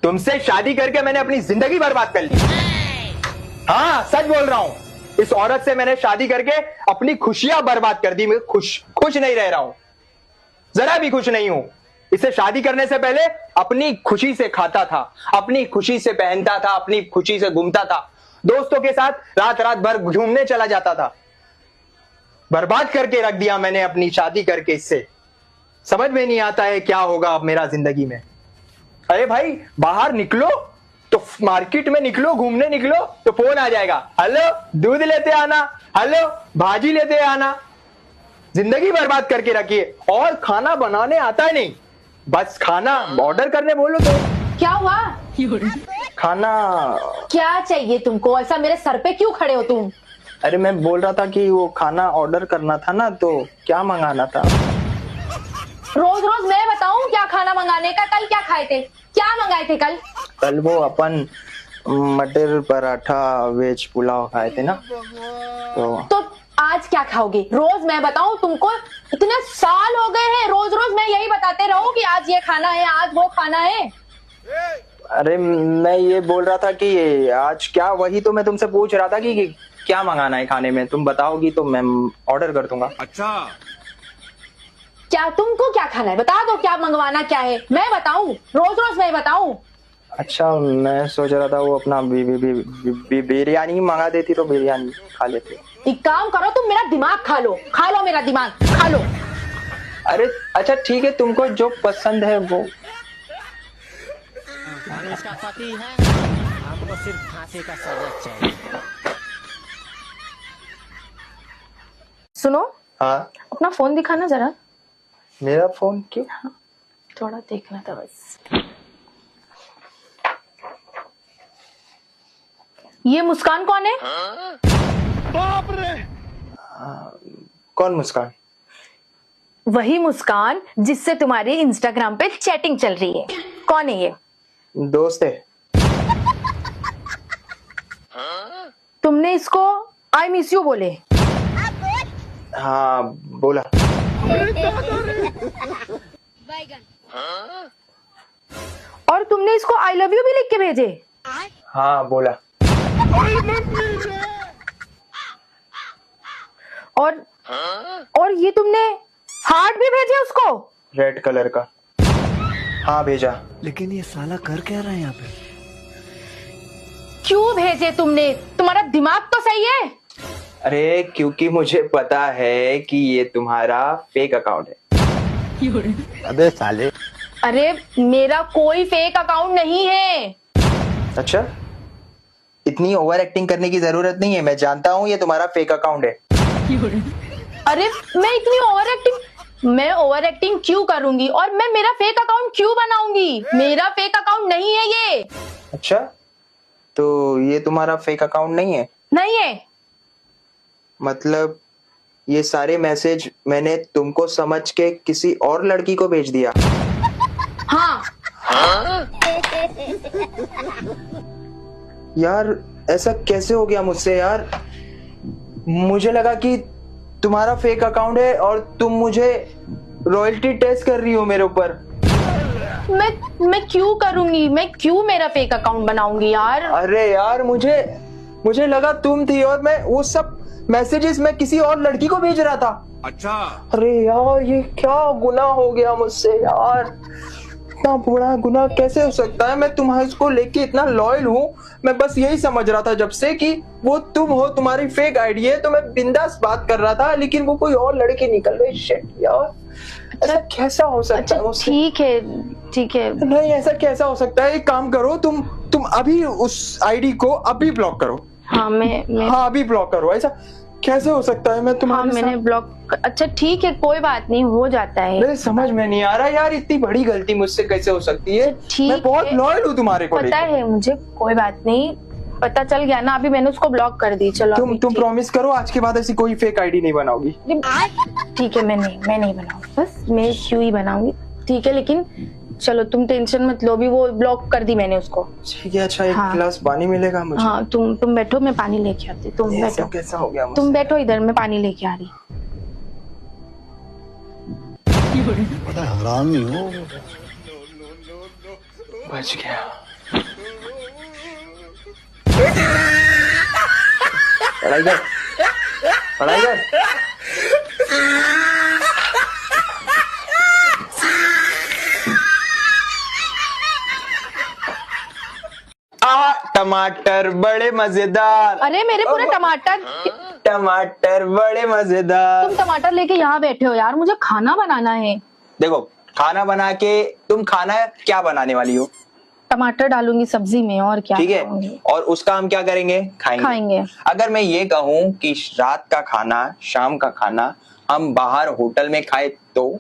तुमसे शादी करके मैंने अपनी जिंदगी बर्बाद कर ली। हाँ सच बोल रहा हूं, इस औरत से मैंने शादी करके अपनी खुशियां बर्बाद कर दी। मैं खुश नहीं रह रहा हूं, जरा भी खुश नहीं हूं। इससे शादी करने से पहले अपनी खुशी से खाता था, अपनी खुशी से पहनता था, अपनी खुशी से घूमता था, दोस्तों के साथ रात रात भर घूमने चला जाता था। बर्बाद करके रख दिया मैंने अपनी शादी करके इससे। समझ में नहीं आता है क्या होगा अब मेरा जिंदगी में। अरे भाई बाहर निकलो तो मार्केट में निकलो, घूमने निकलो तो फोन आ जाएगा, हेलो दूध लेते आना, हेलो भाजी लेते आना। जिंदगी बर्बाद करके रखिए। और खाना बनाने आता है नहीं, बस खाना ऑर्डर करने बोलो तो। क्या हुआ? खाना क्या चाहिए तुमको? ऐसा मेरे सर पे क्यों खड़े हो तुम? अरे मैं बोल रहा था कि वो खाना ऑर्डर करना था ना, तो क्या मंगाना था? रोज रोज मैं बताऊं क्या खाना मंगाने का? कल क्या खाए थे? क्या मंगाए थे कल? कल वो अपन मटर पराठा वेज पुलाव खाए थे ना। तो आज क्या खाओगे? रोज मैं बताऊं तुमको, इतने साल हो गए हैं रोज रोज मैं यही बताते रहूं कि आज ये खाना है, आज वो खाना है। अरे मैं ये बोल रहा था कि आज क्या, वही तो मैं तुमसे पूछ रहा था कि क्या मंगाना है खाने में। तुम बताओगी तो मैं ऑर्डर कर दूंगा। अच्छा क्या तुमको क्या खाना है? बता दो क्या मंगवाना क्या है, मैं बताऊं? रोज रोज मैं बताऊं? अच्छा मैं सोच रहा था वो अपना बिरयानी मंगा देती तो बिरयानी खा लेते। एक काम करो, तुम मेरा दिमाग खा लो मेरा दिमाग खा लो। अरे अच्छा ठीक है, तुमको जो पसंद है वो। इसका पति है, हमको सिर्फ फांसी का सजा चाहिए। सुनो, हाँ अपना फोन दिखाना जरा। मेरा फोन क्यों? थोड़ा देखना था बस। ये मुस्कान कौन है? बाप रे। कौन मुस्कान? वही मुस्कान जिससे तुम्हारी इंस्टाग्राम पे चैटिंग चल रही है। कौन है ये? दोस्त है। तुमने इसको आई मिस यू बोले? हाँ बोला। और तुमने इसको आई लव यू भी लिख के भेजे? हाँ बोला। और ये तुमने हार्ट भी भेजे उसको? रेड कलर का। हाँ भेजा। लेकिन ये साला कर क्या रहा है यहाँ पे? क्यों भेजे तुमने? तुम्हारा दिमाग तो सही है? अरे क्योंकि मुझे पता है कि ये तुम्हारा फेक अकाउंट है। अबे साले। अरे मेरा कोई फेक अकाउंट नहीं है। अच्छा इतनी ओवर एक्टिंग करने की जरूरत नहीं है, मैं जानता हूँ ये तुम्हारा फेक अकाउंट है। अरे मैं ओवर एक्टिंग क्यों करूंगी? और मैं मेरा फेक अकाउंट क्यों बनाऊंगी? मेरा फेक अकाउंट नहीं है ये। अच्छा तो ये तुम्हारा फेक अकाउंट नहीं है? नहीं है। मतलब ये सारे मैसेज मैंने तुमको समझ के किसी और लड़की को भेज दिया? हाँ। यार ऐसा कैसे हो गया मुझसे यार। मुझे लगा कि तुम्हारा फेक अकाउंट है और तुम मुझे रॉयल्टी टेस्ट कर रही हो मेरे ऊपर। मैं क्यों करूंगी? मैं क्यों मेरा फेक अकाउंट बनाऊंगी यार? अरे यार मुझे लगा तुम थी और मैं वो सब मैसेजेस मैं किसी और लड़की को भेज रहा था। अच्छा अरे यार ये क्या गुनाह हो गया मुझसे यार। इतना बड़ा गुनाह कैसे हो सकता है? मैं तुम्हारे को लेके इतना लॉयल हूँ। मैं बस यही समझ रहा था जब से कि वो तुम हो, तुम्हारी फेक आईडी है, तो मैं बिंदास बात कर रहा था, लेकिन वो कोई और लड़की निकल गई। शिट यार ऐसा कैसा हो सकता है? ठीक है नहीं ऐसा कैसा हो सकता है? एक काम करो, तुम अभी उस आईडी को अभी ब्लॉक करो। हाँ मैं हाँ अभी ब्लॉक करो। ऐसा कैसे हो सकता है? मैं तुम्हारे मैंने ब्लॉक। अच्छा ठीक है कोई बात नहीं, हो जाता है। मेरे समझ में नहीं आ रहा यार, इतनी बड़ी गलती मुझसे कैसे हो सकती है? मैं बहुत लॉयल हूँ तुम्हारे को। पता है मुझे, कोई बात नहीं, पता चल गया ना। अभी मैंने उसको ब्लॉक कर दी। चलो तुम प्रॉमिस करो आज के बाद ऐसी कोई फेक आईडी नहीं बनाओगी। ठीक है मैं नहीं बनाऊंगी, बस मैं क्यों ही बनाऊंगी। ठीक है लेकिन चलो तुम टेंशन मत लो, भी वो ब्लॉक कर दी मैंने उसको। ठीक है। अच्छा एक गिलास पानी मिलेगा मुझे? हाँ तुम बैठो, मैं पानी लेके आती। तुम बैठो। कैसा हो गया मुझसे? तुम बैठो इधर, मैं पानी लेके आ रही। हरामी हो। बच गया। पढ़ाई कर, पढ़ाई कर। टमाटर बड़े मजेदार। अरे मेरे पूरे टमाटर, टमाटर बड़े मजेदार। तुम टमाटर लेके यहाँ बैठे हो यार, मुझे खाना बनाना है। देखो खाना बना के तुम खाना क्या बनाने वाली हो? टमाटर डालूंगी सब्जी में, और क्या? ठीक है, खाऊंगी। और उसका हम क्या करेंगे? खाएंगे। अगर मैं ये कहूँ कि रात का खाना, शाम का खाना हम बाहर होटल में खाए तो?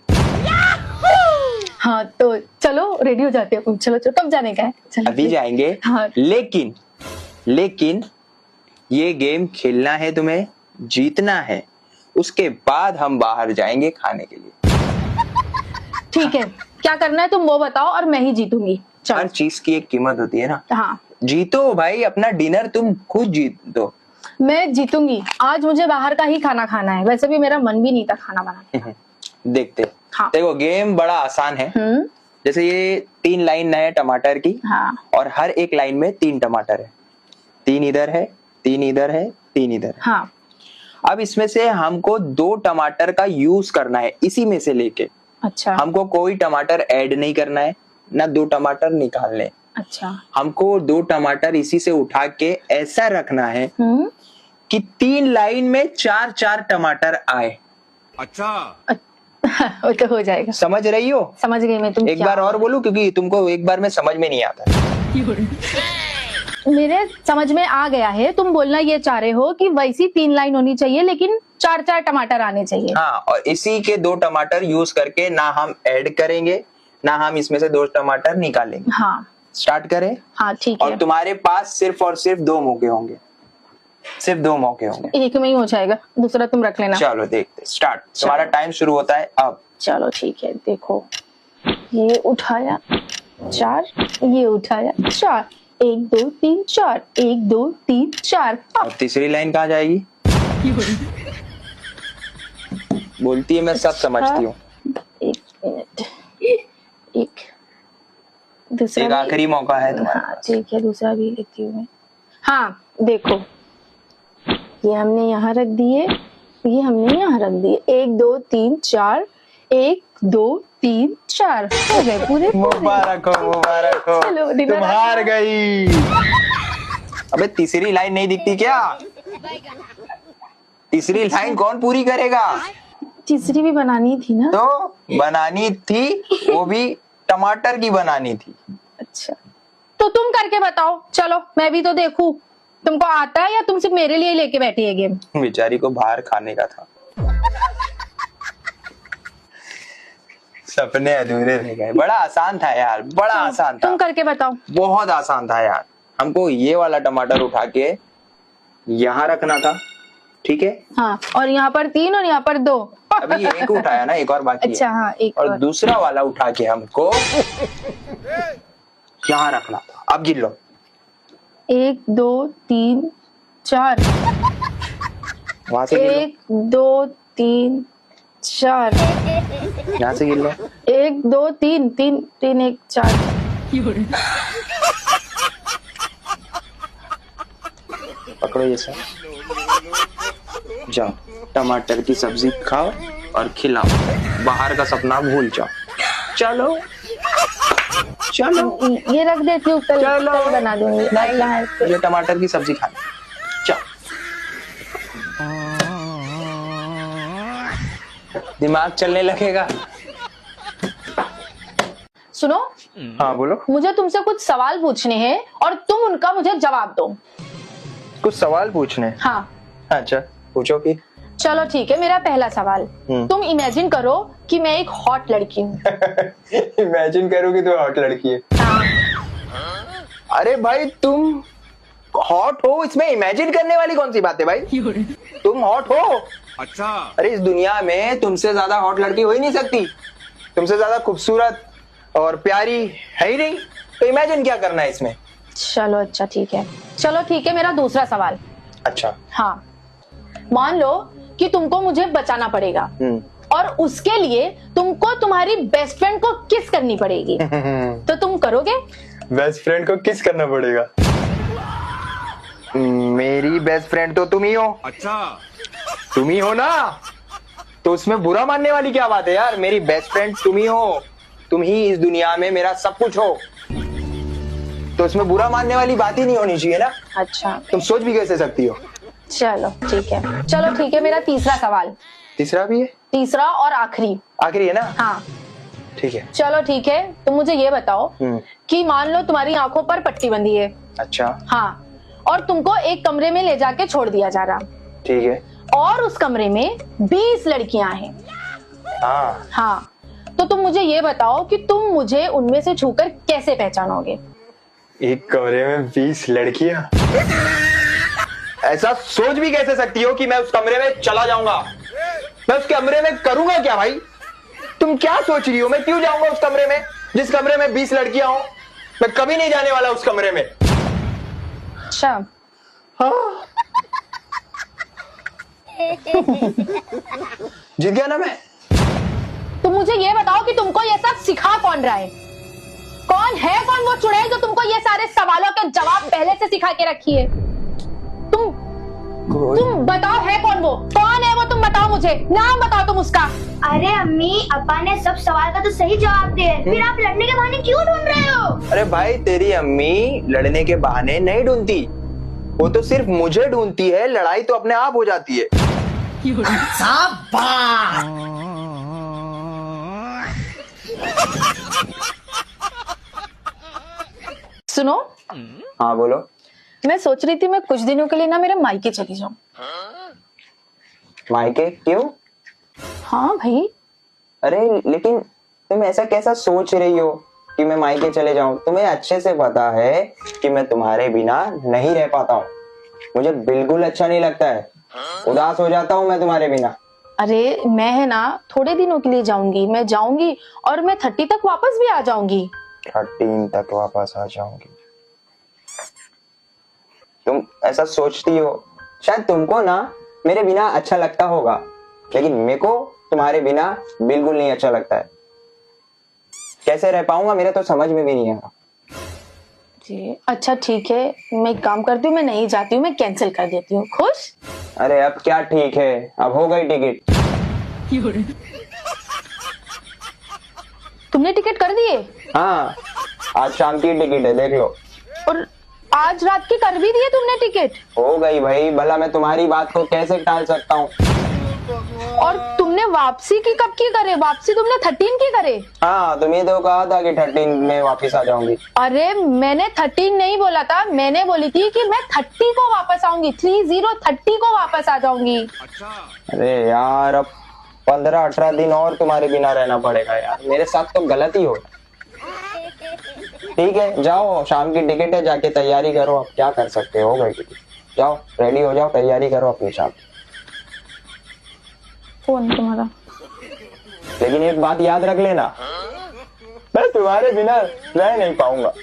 हाँ तो चलो रेडी हो जाते हैं। चलो चलो, कब जाने का है? चलो अभी जाएंगे। हाँ। लेकिन ये गेम खेलना है, तुम्हें जीतना है, उसके बाद हम बाहर जाएंगे खाने के लिए। ठीक है, क्या करना है तुम वो बताओ और मैं ही जीतूंगी। हर चलो। चीज की एक कीमत होती है ना। हाँ जीतो भाई, अपना डिनर तुम खुद जीत दो। मैं जीतूंगी। आज मुझे बाहर का ही खाना खाना है, वैसे भी मेरा मन भी नहीं था खाना बनाने का। देखते। हाँ। देखो गेम बड़ा आसान है। जैसे ये 3 लाइन है टमाटर की। हाँ। और हर एक लाइन में 3 टमाटर है, 3 इधर है, 3 इधर है, 3 इधर है। हाँ। अब इसमें से हमको 2 टमाटर का यूज करना है, इसी में से लेके। अच्छा। हमको कोई टमाटर ऐड नहीं करना है, ना 2 टमाटर निकालने। अच्छा। हमको 2 टमाटर इसी से उठा के ऐसा रखना है कि 3 लाइन में 4-4 टमाटर आए। वो तो हो जाएगा। समझ रही हो? समझ गई मैं। तुम एक बार और बोलूं, क्योंकि तुमको एक बार में समझ में नहीं आता। मेरे समझ में आ गया है। तुम बोलना ये चाह रहे हो कि वैसी 3 लाइन होनी चाहिए, लेकिन 4-4 टमाटर आने चाहिए। हाँ, और इसी के 2 टमाटर यूज करके ना हम ऐड करेंगे, ना हम इसमें से 2 टमाटर निकालेंगे। हाँ। स्टार्ट करें? हाँ ठीक है। और तुम्हारे पास सिर्फ और सिर्फ 2 मौके होंगे, सिर्फ 2 मौके होंगे। एक में ही हो जाएगा, दूसरा तुम रख लेना। चलो देखते। स्टार्ट। तुम्हारा टाइम शुरू होता है अब। चलो ठीक है। देखो, ये उठाया 4, ये उठाया 4, 1 2 3 4, 1 2 3 4। और तीसरी लाइन कहाँ जाएगी? बोलती है मैं सब समझती हूँ। 1 मिनट, एक दूसरा एक आखिरी मौका है तुम्हारा। हाँ ठीक है, दूसरा भी लिखती हूँ मैं। हाँ देखो, ये हमने यहाँ रख दिए, ये हमने यहाँ रख दिए। 1 2 3 4, 1 2 3 4 हो गए पूरे। मुबारक हो, मुबारक हो। चलो, dinner तुम हार गई। अबे तीसरी लाइन नहीं दिखती क्या? तीसरी लाइन कौन पूरी करेगा? तीसरी भी बनानी थी ना। तो बनानी थी, वो भी टमाटर की बनानी थी। अच्छा, तो तुम करके बताओ। चलो मैं भी तो देखूं, तुमको आता है या तुम सिर्फ मेरे लिए लेके बैठी है गेम? बेचारी को बाहर खाने का था, सपने अधूरे रह गए। बड़ा आसान था यार, बड़ा आसान था। तुम करके बताओ। बहुत आसान था यार। हमको ये वाला टमाटर उठा के यहाँ रखना था, ठीक है? हाँ, और यहाँ पर 3 और यहाँ पर 2। अभी एक उठाया ना, एक और बाकी अच्छा है। हाँ, एक और दूसरा वाला उठा के हमको यहाँ रखना था। अब गिन लो। 1 2 3 4, वहां से गिन लो। 1 2 3 4, यहाँ से गिन लो। 1 2 3 3 3 1 4। पकड़ो ये सब, जाओ टमाटर की सब्जी खाओ और खिलाओ, बाहर का सपना भूल जाओ। चलो चलो ये रख देती हूँ, कल चलो। कल बना दूंगी। ये टमाटर की सब्जी खा लो। चलो, दिमाग चलने लगेगा। सुनो, हाँ बोलो। मुझे तुमसे कुछ सवाल पूछने हैं और तुम उनका मुझे जवाब दो। कुछ सवाल पूछने? हाँ। अच्छा पूछो कि। चलो ठीक है, मेरा पहला सवाल। तुम इमेजिन करो कि मैं एक हॉट लड़की हूँ। इमेजिन करो कि तू हॉट लड़की है। अरे भाई तुम हॉट हो, इसमें इमेजिन करने वाली कौन सी बात है भाई? तुम हॉट हो। अच्छा। अरे इस दुनिया में तुमसे ज्यादा हॉट लड़की हो ही नहीं सकती, तुमसे ज्यादा खूबसूरत और प्यारी है ही नहीं, तो इमेजिन क्या करना है इसमें? चलो अच्छा ठीक है। चलो ठीक है, मेरा दूसरा सवाल। अच्छा। हाँ, मान लो कि तुमको मुझे बचाना पड़ेगा और उसके लिए तुमको तुम्हारी बेस्ट फ्रेंड को किस करनी पड़ेगी, तो तुम करोगे? बेस्ट फ्रेंड को किस करना पड़ेगा? मेरी बेस्ट फ्रेंड तो तुम ही हो। अच्छा। तुम ही हो ना, तो उसमें बुरा मानने वाली क्या बात है यार। मेरी बेस्ट फ्रेंड तुम ही हो, तुम ही इस दुनिया में मेरा सब कुछ हो, तो उसमें बुरा मानने वाली बात ही नहीं होनी चाहिए ना। अच्छा तुम सोच भी कैसे सकती हो। चलो ठीक है, चलो ठीक है, मेरा तीसरा सवाल, तीसरा भी है, तीसरा और आखिरी। आखिरी है ना। हाँ ठीक है। चलो ठीक है, तुम मुझे ये बताओ हम्म। कि मान लो तुम्हारी आंखों पर पट्टी बंधी है। अच्छा। हाँ, और तुमको एक कमरे में ले जाके छोड़ दिया जा रहा, ठीक है। और उस कमरे में 20 लड़कियां हैं। हाँ। हाँ, तो तुम मुझे ये बताओ कि तुम मुझे उनमें से छूकर कैसे पहचानोगे। एक कमरे में 20 लड़कियां, ऐसा सोच भी कैसे सकती हो कि मैं उस कमरे में चला जाऊंगा। मैं उस कमरे में करूंगा क्या भाई। तुम क्या सोच रही हो, मैं क्यों जाऊंगा उस कमरे में जिस कमरे में 20 लड़कियां हो। मैं कभी नहीं जाने वाला उस कमरे में। अच्छा। हाँ। जीत गया ना मैं। तुम मुझे ये बताओ कि तुमको ये सब सिखा कौन रहा है। कौन है, कौन वो चुड़ैल जो तुमको ये सारे सवालों के जवाब पहले से सिखा के रखी है। तुम बताओ, है कौन वो, कौन है वो, तुम बताओ मुझे, नाम बताओ तुम उसका। अरे अम्मी, अब्बा ने सब सवाल का तो सही जवाब दिया है, फिर आप लड़ने के बहाने क्यों ढूंढ रहे हो। अरे भाई, तेरी अम्मी लड़ने के बहाने नहीं ढूंढती, वो तो सिर्फ मुझे ढूंढती है। लड़ाई तो अपने आप हो जाती है। सुनो, हाँ बोलो। मैं सोच रही थी मैं कुछ दिनों के लिए ना मेरे मायके चली जाऊं। मायके क्यों। हाँ भाई। अरे लेकिन तुम ऐसा कैसा सोच रही हो कि मैं मायके चले जाऊं। तुम्हें अच्छे से पता है कि मैं तुम्हारे बिना नहीं रह पाता हूँ। मुझे बिल्कुल अच्छा नहीं लगता है, उदास हो जाता हूँ मैं तुम्हारे बिना। अरे मैं है ना थोड़े दिनों के लिए जाऊंगी, मैं जाऊंगी और मैं 30 तक वापस भी आ जाऊंगी। 13 तक वापस आ जाऊंगी। तुम ऐसा सोचती हो, शायद तुमको ना मेरे बिना अच्छा लगता होगा, लेकिन मेरे को तुम्हारे बिना बिल्कुल नहीं अच्छा लगता है। कैसे रह पाऊंगा मेरे तो समझ में भी नहीं आएगा। जी अच्छा ठीक है, मैं एक काम करती हूँ, मैं नहीं जाती हूँ, मैं कैंसिल कर देती हूँ। खुश। अरे अब क्या ठीक है, अब हो गई टिकट। तुमने टिकट कर दिए। हाँ, आज शाम की टिकट है, देख लो। और आज रात की कर भी दिए तुमने टिकट। हो गई भाई, भला मैं तुम्हारी बात को कैसे टाल सकता हूँ। और तुमने वापसी की कब की करे, वापसी तुमने 13 की करे। हाँ, तुम्हें तो कहा था कि 13 में वापस आ जाऊंगी। अरे मैंने 13 नहीं बोला था, मैंने बोली थी कि मैं 30 को वापस आऊंगी, 30 को वापस आ जाऊंगी। अरे यार, अब 15-18 दिन और तुम्हारे बिना रहना पड़ेगा यार। मेरे साथ तो गलती हो। ठीक है, जाओ, शाम की टिकट है, जाके तैयारी करो। अब क्या कर सकते हो गई टिकट। जाओ, रेडी हो जाओ, तैयारी करो अपनी शाम। फोन तुम्हारा। लेकिन एक बात याद रख लेना, मैं तुम्हारे बिना रह नहीं पाऊंगा।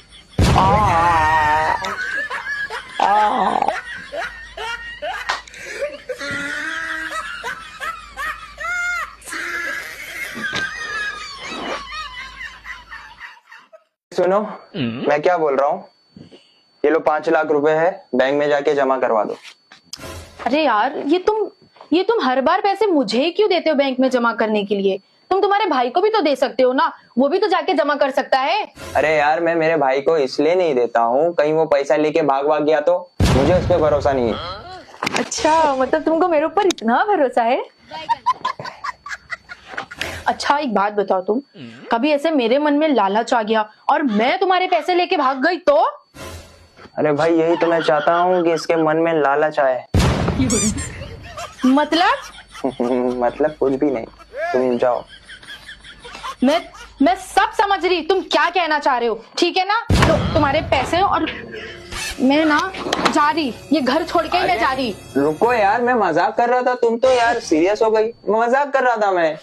सुनो, मैं क्या बोल रहा हूँ, ये लो 5 लाख रुपए है, बैंक में जाके जमा करवा दो। अरे यार, ये तुम हर बार पैसे मुझे ही क्यों देते हो बैंक में जमा करने के लिए। तुम तुम्हारे भाई को भी तो दे सकते हो ना, वो भी तो जाके जमा कर सकता है। अरे यार, मैं मेरे भाई को इसलिए नहीं देता हूँ, कहीं वो पैसा लेके भाग गया तो मुझे उस पर भरोसा नहीं है। अच्छा, मतलब तुमको मेरे ऊपर इतना भरोसा है। अच्छा एक बात बताओ, तुम कभी ऐसे मेरे मन में लालच आ गया और मैं तुम्हारे पैसे लेके भाग गई तो। अरे भाई, यही तो मैं चाहता हूँ कि इसके मन में लालच आए। मतलब मतलब कुछ भी नहीं, तुम जाओ। मैं सब समझ रही, तुम क्या कहना चाह रहे हो। ठीक है ना, लो तुम्हारे पैसे, और मैं ना जा रही, ये घर छोड़ के ही मैं जा रही। रुको यार, मैं मजाक कर रहा था, तुम तो यार सीरियस हो गई। मजाक कर रहा था मैं।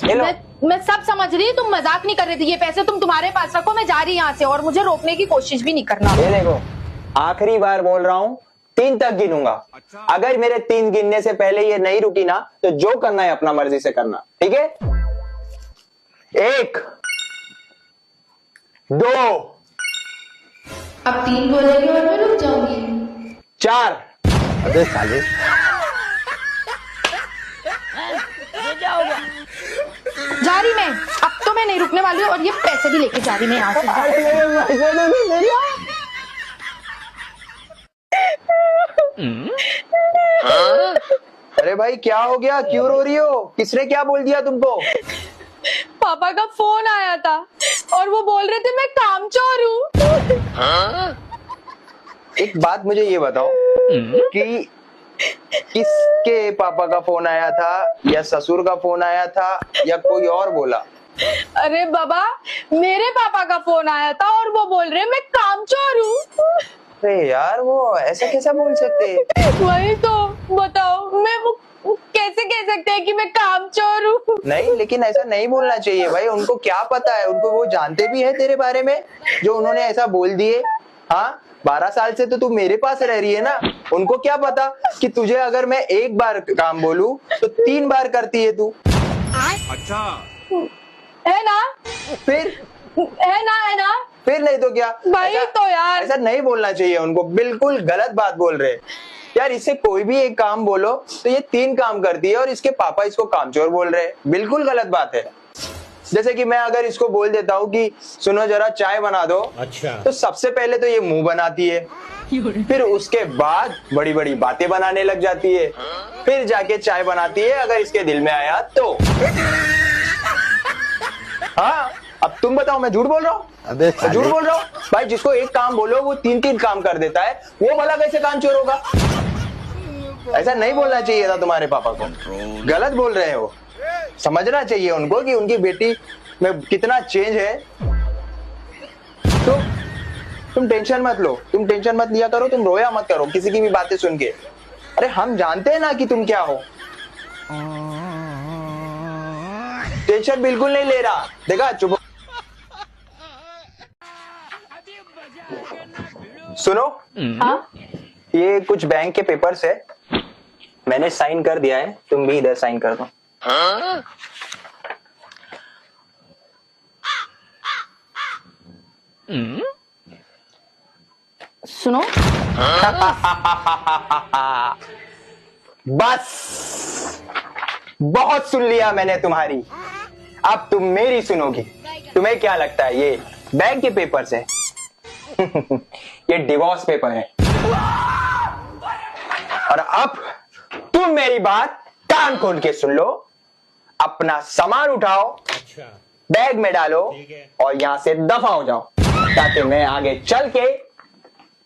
मैं सब समझ रही, तुम मजाक नहीं कर रही थी। ये पैसे तुम तुम्हारे पास रखो, मैं जा रही यहाँ से, और मुझे रोकने की कोशिश भी नहीं करना। ये देखो, आखिरी बार बोल रहा हूँ, 3 तक गिनूंगा। अगर मेरे 3 गिनने से पहले ये नहीं रुकी ना, तो जो करना है अपना मर्जी से करना। ठीक है? 1 2 अब 3 बोलेगी और मैं रुक जाऊंगी। 4 अबे साले, ये क्या हो गया? जा रही मैं, अब तो मैं नहीं रुकने वाली हूँ और ये पैसे भी लेके जा रही मैं यहाँ से। अरे भाई क्या हो गया, क्यों रो रही हो? किसने क्या बोल दिया तुमको? पापा का फोन आया था और वो बोल रहे थे मैं कामचोर हूँ। एक बात मुझे ये बताओ कि किसके पापा का फोन आया था, या ससुर का फोन आया था, या कोई और बोला? अरे बाबा, मेरे पापा का फोन आया था और वो बोल रहे मैं कामचोर हूँ। अरे यार, वो ऐसा कैसा बोल सकते? वही तो बताओ, मैं वो कैसे कह सकते हैं कि मैं कामचोर हूँ? नहीं, लेकिन ऐसा नहीं बोलना चाहिए भाई। उनको क्या पता है? उनको, वो जानते भी है तेरे बारे में जो उन्होंने ऐसा बोल दिए? हाँ, 12 साल से तो तू मेरे पास रह रही है ना। उनको क्या पता कि तुझे अगर मैं एक बार काम बोलूं तो 3 बार करती है तू? अच्छा, है ना? फिर है ना? फिर नहीं तो क्या भाई? ऐसा, तो यार ऐसा नहीं बोलना चाहिए उनको। बिल्कुल गलत बात बोल रहे यार। इससे कोई भी एक काम बोलो तो ये 3 काम करती है और इसके पापा इसको कामचोर बोल रहे हैं। बिल्कुल गलत बात है। जैसे कि मैं अगर इसको बोल देता हूँ कि सुनो जरा चाय बना दो, अच्छा, तो सबसे पहले तो ये मुंह बनाती है, फिर उसके बाद बड़ी बड़ी बातें बनाने लग जाती है, फिर जाके चाय बनाती है अगर इसके दिल में आया तो। हाँ, अब तुम बताओ, मैं झूठ बोल रहा हूँ? झूठ बोल रहा हूँ भाई। जिसको एक काम बोलो वो 3 काम कर देता है, वो भला कैसे कामचोर होगा? ऐसा नहीं बोलना चाहिए था तुम्हारे पापा को। गलत बोल रहे हो। समझना चाहिए उनको कि उनकी बेटी में कितना चेंज है। तो तुम टेंशन मत लो, तुम टेंशन मत लिया करो, तुम रोया मत करो किसी की भी बातें सुन के। अरे हम जानते हैं ना कि तुम क्या हो। टेंशन बिल्कुल नहीं ले रहा। देखा, चुप। सुनो, हाँ? ये कुछ बैंक के पेपर्स है, मैंने साइन कर दिया है, तुम भी इधर साइन कर दो। सुनो, बस बहुत सुन लिया मैंने तुम्हारी, अब तुम मेरी सुनोगी। तुम्हें क्या लगता है ये बैंक के पेपर्स है? ये डिवोर्स पेपर है। और अब तुम मेरी बात कान खोल के सुन लो। अपना सामान उठाओ, अच्छा, बैग में डालो और यहां से दफा हो जाओ, ताकि मैं आगे चल के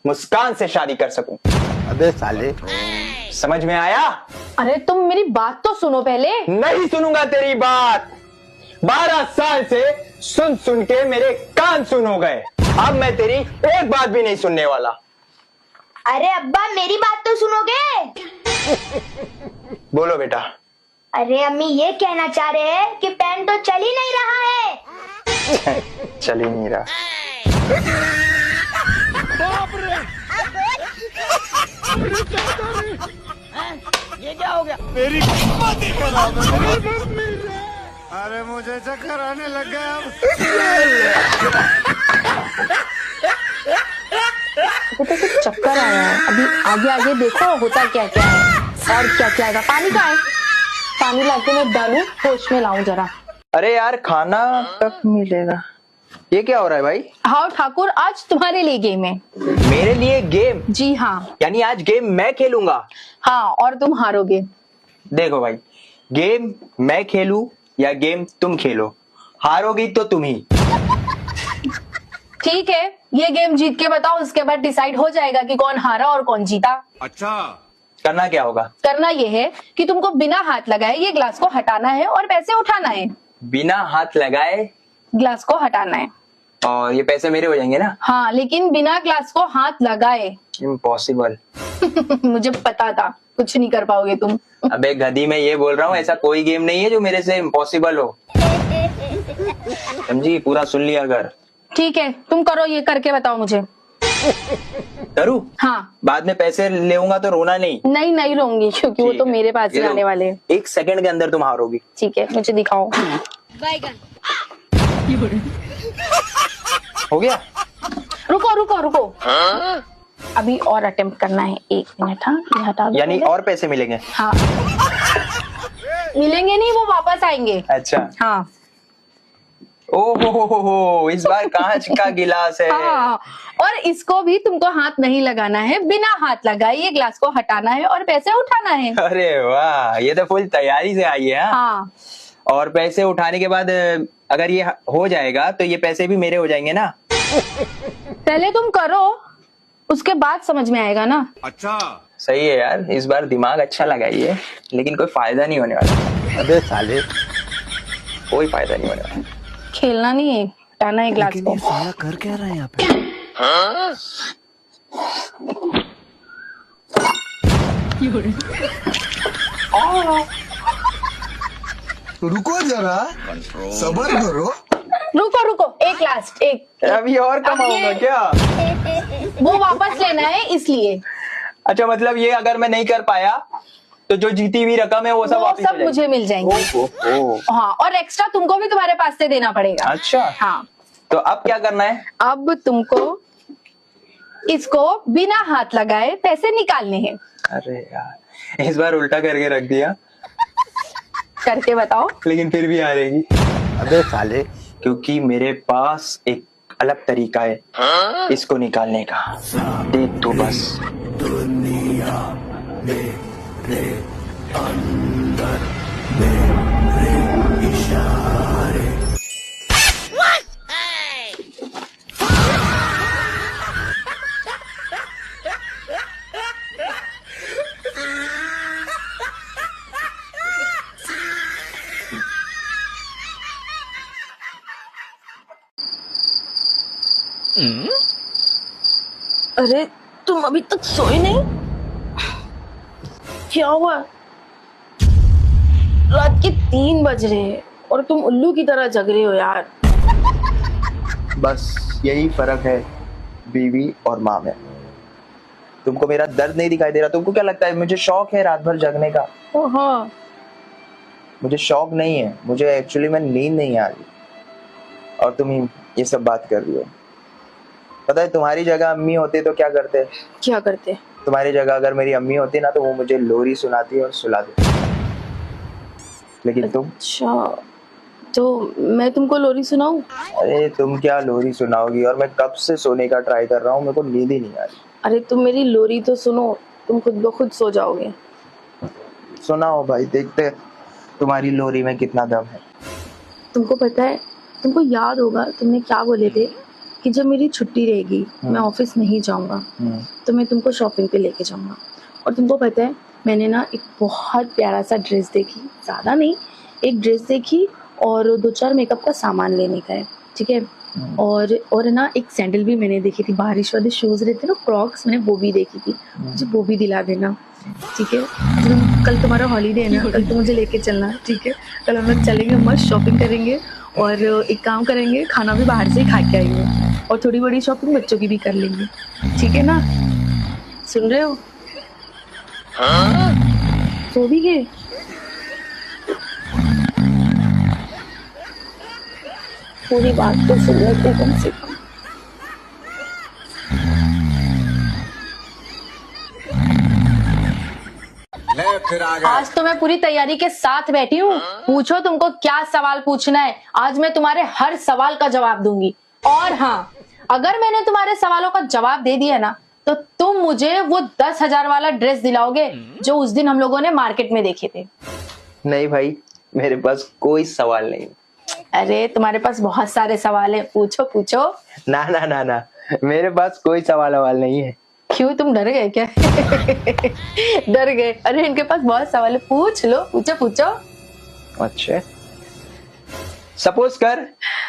मुस्कान से शादी कर सकूं। अबे साले, समझ में आया? अरे तुम मेरी बात तो सुनो पहले। नहीं सुनूंगा तेरी बात। 12 साल से सुन सुन के मेरे कान सुन हो गए। अब मैं तेरी एक बात भी नहीं सुनने वाला। अरे अब्बा, मेरी बात तो सुनोगे? बोलो बेटा। अरे अम्मी ये कहना चाह रहे हैं कि पेन तो चल ही नहीं रहा है। चल ही नहीं रहा। बाप रे, ये क्या हो गया? मेरी किस्मत ही खराब है। अरे मुझे चक्कर आने लग गया अब। तो कुछ चक्कर आया है। अभी आगे आगे देखो होता क्या क्या है और क्या क्या आएगा। पानी कहाँ है? पानी लाके मैं डालूं, होश में लाऊं जरा। अरे यार, खाना कब मिलेगा? ये क्या हो रहा है भाई? हाँ ठाकुर, आज तुम्हारे लिए गेम है। मेरे लिए गेम? जी हाँ। यानी आज गेम मैं खेलूंगा? हाँ, और तुम हारोगे। देखो भाई, गेम मैं खेलूं या गेम तुम खेलो, हारोगी तो तुम ही। ठीक है, ये गेम जीत के बताओ, उसके बाद डिसाइड हो जाएगा कि कौन हारा और कौन जीता। अच्छा, करना क्या होगा? करना ये है कि तुमको बिना हाथ लगाए ये ग्लास को हटाना है और पैसे उठाना है। बिना हाथ लगाए ग्लास को हटाना है। और ये पैसे मेरे हो जाएंगे ना? हाँ, लेकिन बिना ग्लास को हाथ लगाए। इम्पॉसिबल। मुझे पता था कुछ नहीं कर पाओगे तुम। अबे गधी, मैं ये बोल रहा हूँ, ऐसा कोई गेम नहीं है जो मेरे से इम्पॉसिबल हो। समझी? पूरा सुन लिया अगर। ठीक है, तुम करो, ये करके बताओ मुझे। करूँ? हाँ। बाद में पैसे लेऊंगा तो रोना नहीं। नहीं नहीं रहूंगी, क्योंकि वो तो मेरे पास ही आने वाले हैं। 1 सेकंड के अंदर तुम हारोगी। ठीक है, मुझे दिखाओ। हो गया? रुको रुको रुको। अभी और अटेम्प्ट करना है, 1 मिनट। हाँ, ये हटा दो यानी पहले। और पैसे मिलेंगे? हाँ, मिलेंगे नहीं, वो वापस आएंगे। अच्छा। हाँ ओ हो, इस बार कांच का गिलास है। हाँ, और इसको भी तुमको हाथ नहीं लगाना है, बिना हाथ लगाए ये ग्लास को हटाना है और पैसे उठाना है। अरे वाह, ये तो फुल तैयारी से आई है। हाँ, और पैसे उठाने के बाद अगर ये हो जाएगा तो ये पैसे भी मेरे हो जाएंगे ना? पहले तुम करो, उसके बाद समझ में आएगा ना। अच्छा। सही है यार, इस बार दिमाग अच्छा लगाई है, लेकिन कोई फायदा नहीं होने वाला। अबे साले, कोई फायदा नहीं होने वाला। खेलना नहीं है, हटाना है ग्लास को। साला कर क्या रहा है यहाँ पे? रुको जरा, सबर करो। रुको रुको, एक लास्ट, एक अभी और कमाऊंगा ये- क्या? वो वापस लेना है इसलिए। अच्छा, मतलब ये अगर मैं नहीं कर पाया तो जो जीती हुई रकम है वो सब वो वापस सब मुझे मिल जाएंगे। ओहो। हाँ, और एक्स्ट्रा तुमको भी तुम्हारे पास से देना पड़ेगा। अच्छा, हाँ, तो अब क्या करना है? अब तुमको इसको बिना हाथ लगाए पैसे निकालने हैं। अरे यार, इस बार उल्टा करके रख दिया, करके बताओ। लेकिन फिर भी हारेगी। अबे साले, क्योंकि मेरे पास एक अलग तरीका है इसको निकालने का। देख तू बस। अरे तुम अभी तक सोए नहीं? क्या हुआ? रात के 3 बज रहे हैं और तुम उल्लू की तरह जग रहे हो यार। बस यही फर्क है बीवी और माँ में। तुमको मेरा दर्द नहीं दिखाई दे रहा। तुमको क्या लगता है मुझे शौक है रात भर जगने का? हाँ, मुझे शौक नहीं है, मुझे एक्चुअली में नींद नहीं आ रही, और तुम ये सब बात कर रही हो। पता है, तुम्हारी जगह अम्मी होती तो क्या करते? क्या करते? तुम्हारी जगह अगर मेरी अम्मी होती ना तो वो मुझे लोरी सुनाती और सुला देती। लेकिन तुम, अच्छा, तो मैं तुमको लोरी सुनाऊं? अरे तुम क्या लोरी सुनाओगी? और मैं कब से सोने का ट्राई कर रहा हूँ, मेरे को नींद ही नहीं आ रही। अरे तुम मेरी लोरी तो सुनो, तुम खुद ब खुद सो जाओगे। सुनाओ भाई, देखते हैं तुम्हारी लोरी में कितना दम है। तुमको पता है, तुमको याद होगा तुमने क्या बोले थे कि जब मेरी छुट्टी रहेगी, मैं ऑफिस नहीं जाऊंगा, तो मैं तुमको शॉपिंग पे लेके जाऊंगा। और तुमको पता है, मैंने ना एक बहुत प्यारा सा ड्रेस देखी, ज़्यादा नहीं, एक ड्रेस देखी और 2-4 मेकअप का सामान लेने का है, ठीक है। और ना एक सैंडल भी मैंने देखी थी, बारिश वाले शूज़ रहते ना, क्रॉक्स, मैंने वो भी देखी थी। मुझे वो भी दिला देना, ठीक है। कल तुम्हारा हॉलीडे है ना, कल तो मुझे लेके चलना, ठीक है। कल हम लोग चलेंगे, मस्त शॉपिंग करेंगे और एक काम करेंगे, खाना भी बाहर से ही खा के आएंगे और थोड़ी बड़ी शॉपिंग बच्चों की भी कर लेंगे, ठीक है ना? सुन रहे हो? सो भी गए? पूरी बात तो सुन लेते कम से कम। आज तो मैं पूरी तैयारी के साथ बैठी हूँ। पूछो तुमको क्या सवाल पूछना है, आज मैं तुम्हारे हर सवाल का जवाब दूंगी। और हाँ, अगर मैंने तुम्हारे सवालों का जवाब दे दिया ना, तो तुम मुझे वो 10,000 वाला ड्रेस दिलाओगे जो उस दिन हम लोगों ने मार्केट में देखे थे। नहीं भाई, मेरे पास कोई सवाल नहीं। अरे तुम्हारे पास बहुत सारे सवाल है, पूछो पूछो। ना ना ना ना, मेरे पास कोई सवाल नहीं है। क्यों, तुम डर गए क्या? डर गए? अरे इनके पास बहुत सवाल है, पूछ लो, पूछो पूछो। अच्छा, सपोज कर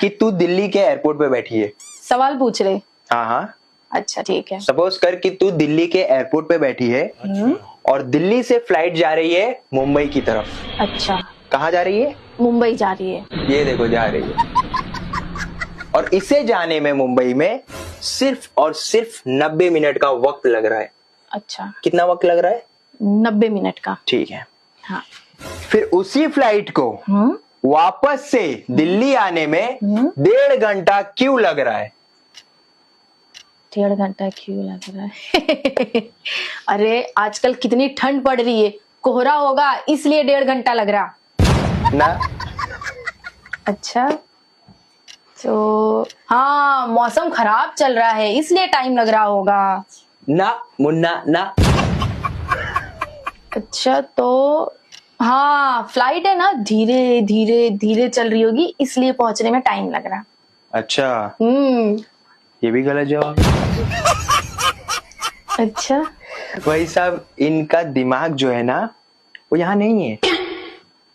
कि तू दिल्ली के एयरपोर्ट पे बैठी है। सवाल पूछ रहे? हाँ हाँ, अच्छा ठीक है। सपोज कर कि तू दिल्ली के एयरपोर्ट पे बैठी है और दिल्ली से फ्लाइट जा रही है मुंबई की तरफ। अच्छा, कहाँ जा रही है? मुंबई जा रही है। ये देखो जा रही है, और इसे जाने में मुंबई में सिर्फ और सिर्फ 90 मिनट का वक्त लग रहा है। अच्छा, कितना वक्त लग रहा है? 90 मिनट का। ठीक है। हाँ। फिर उसी फ्लाइट को वापस से दिल्ली आने में 1.5 घंटा क्यों लग रहा है? 1.5 घंटा क्यों लग रहा है? अरे आजकल कितनी ठंड पड़ रही है, कोहरा होगा इसलिए 1.5 घंटा लग रहा ना। अच्छा तो हाँ, मौसम खराब चल रहा है इसलिए टाइम लग रहा होगा। ना मुन्ना ना। अच्छा तो हाँ, फ्लाइट है ना, धीरे धीरे धीरे चल रही होगी इसलिए पहुंचने में टाइम लग रहा। अच्छा, हम्म। ये भी गलत जवाब। अच्छा भाई साहब, इनका दिमाग जो है ना वो यहाँ नहीं है,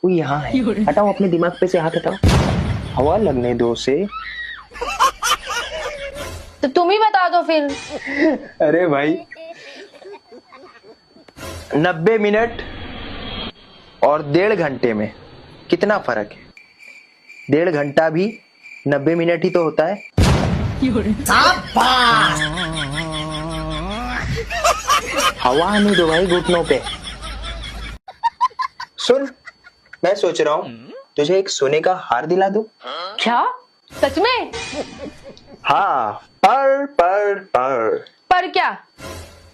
वो यहाँ है। हटाओ अपने दिमाग पे से हाथ हटाओ, हवा लगने दो से। तो तुम ही बता दो फिर। अरे भाई, 90 मिनट और 1.5 घंटे में कितना फर्क है? 1.5 घंटा भी 90 मिनट ही तो होता है। हवा आने दो भाई घुटनों पे। सुन, मैं सोच रहा हूँ तुझे एक सोने का हार दिला दूं। क्या सच में? हाँ, पर क्या?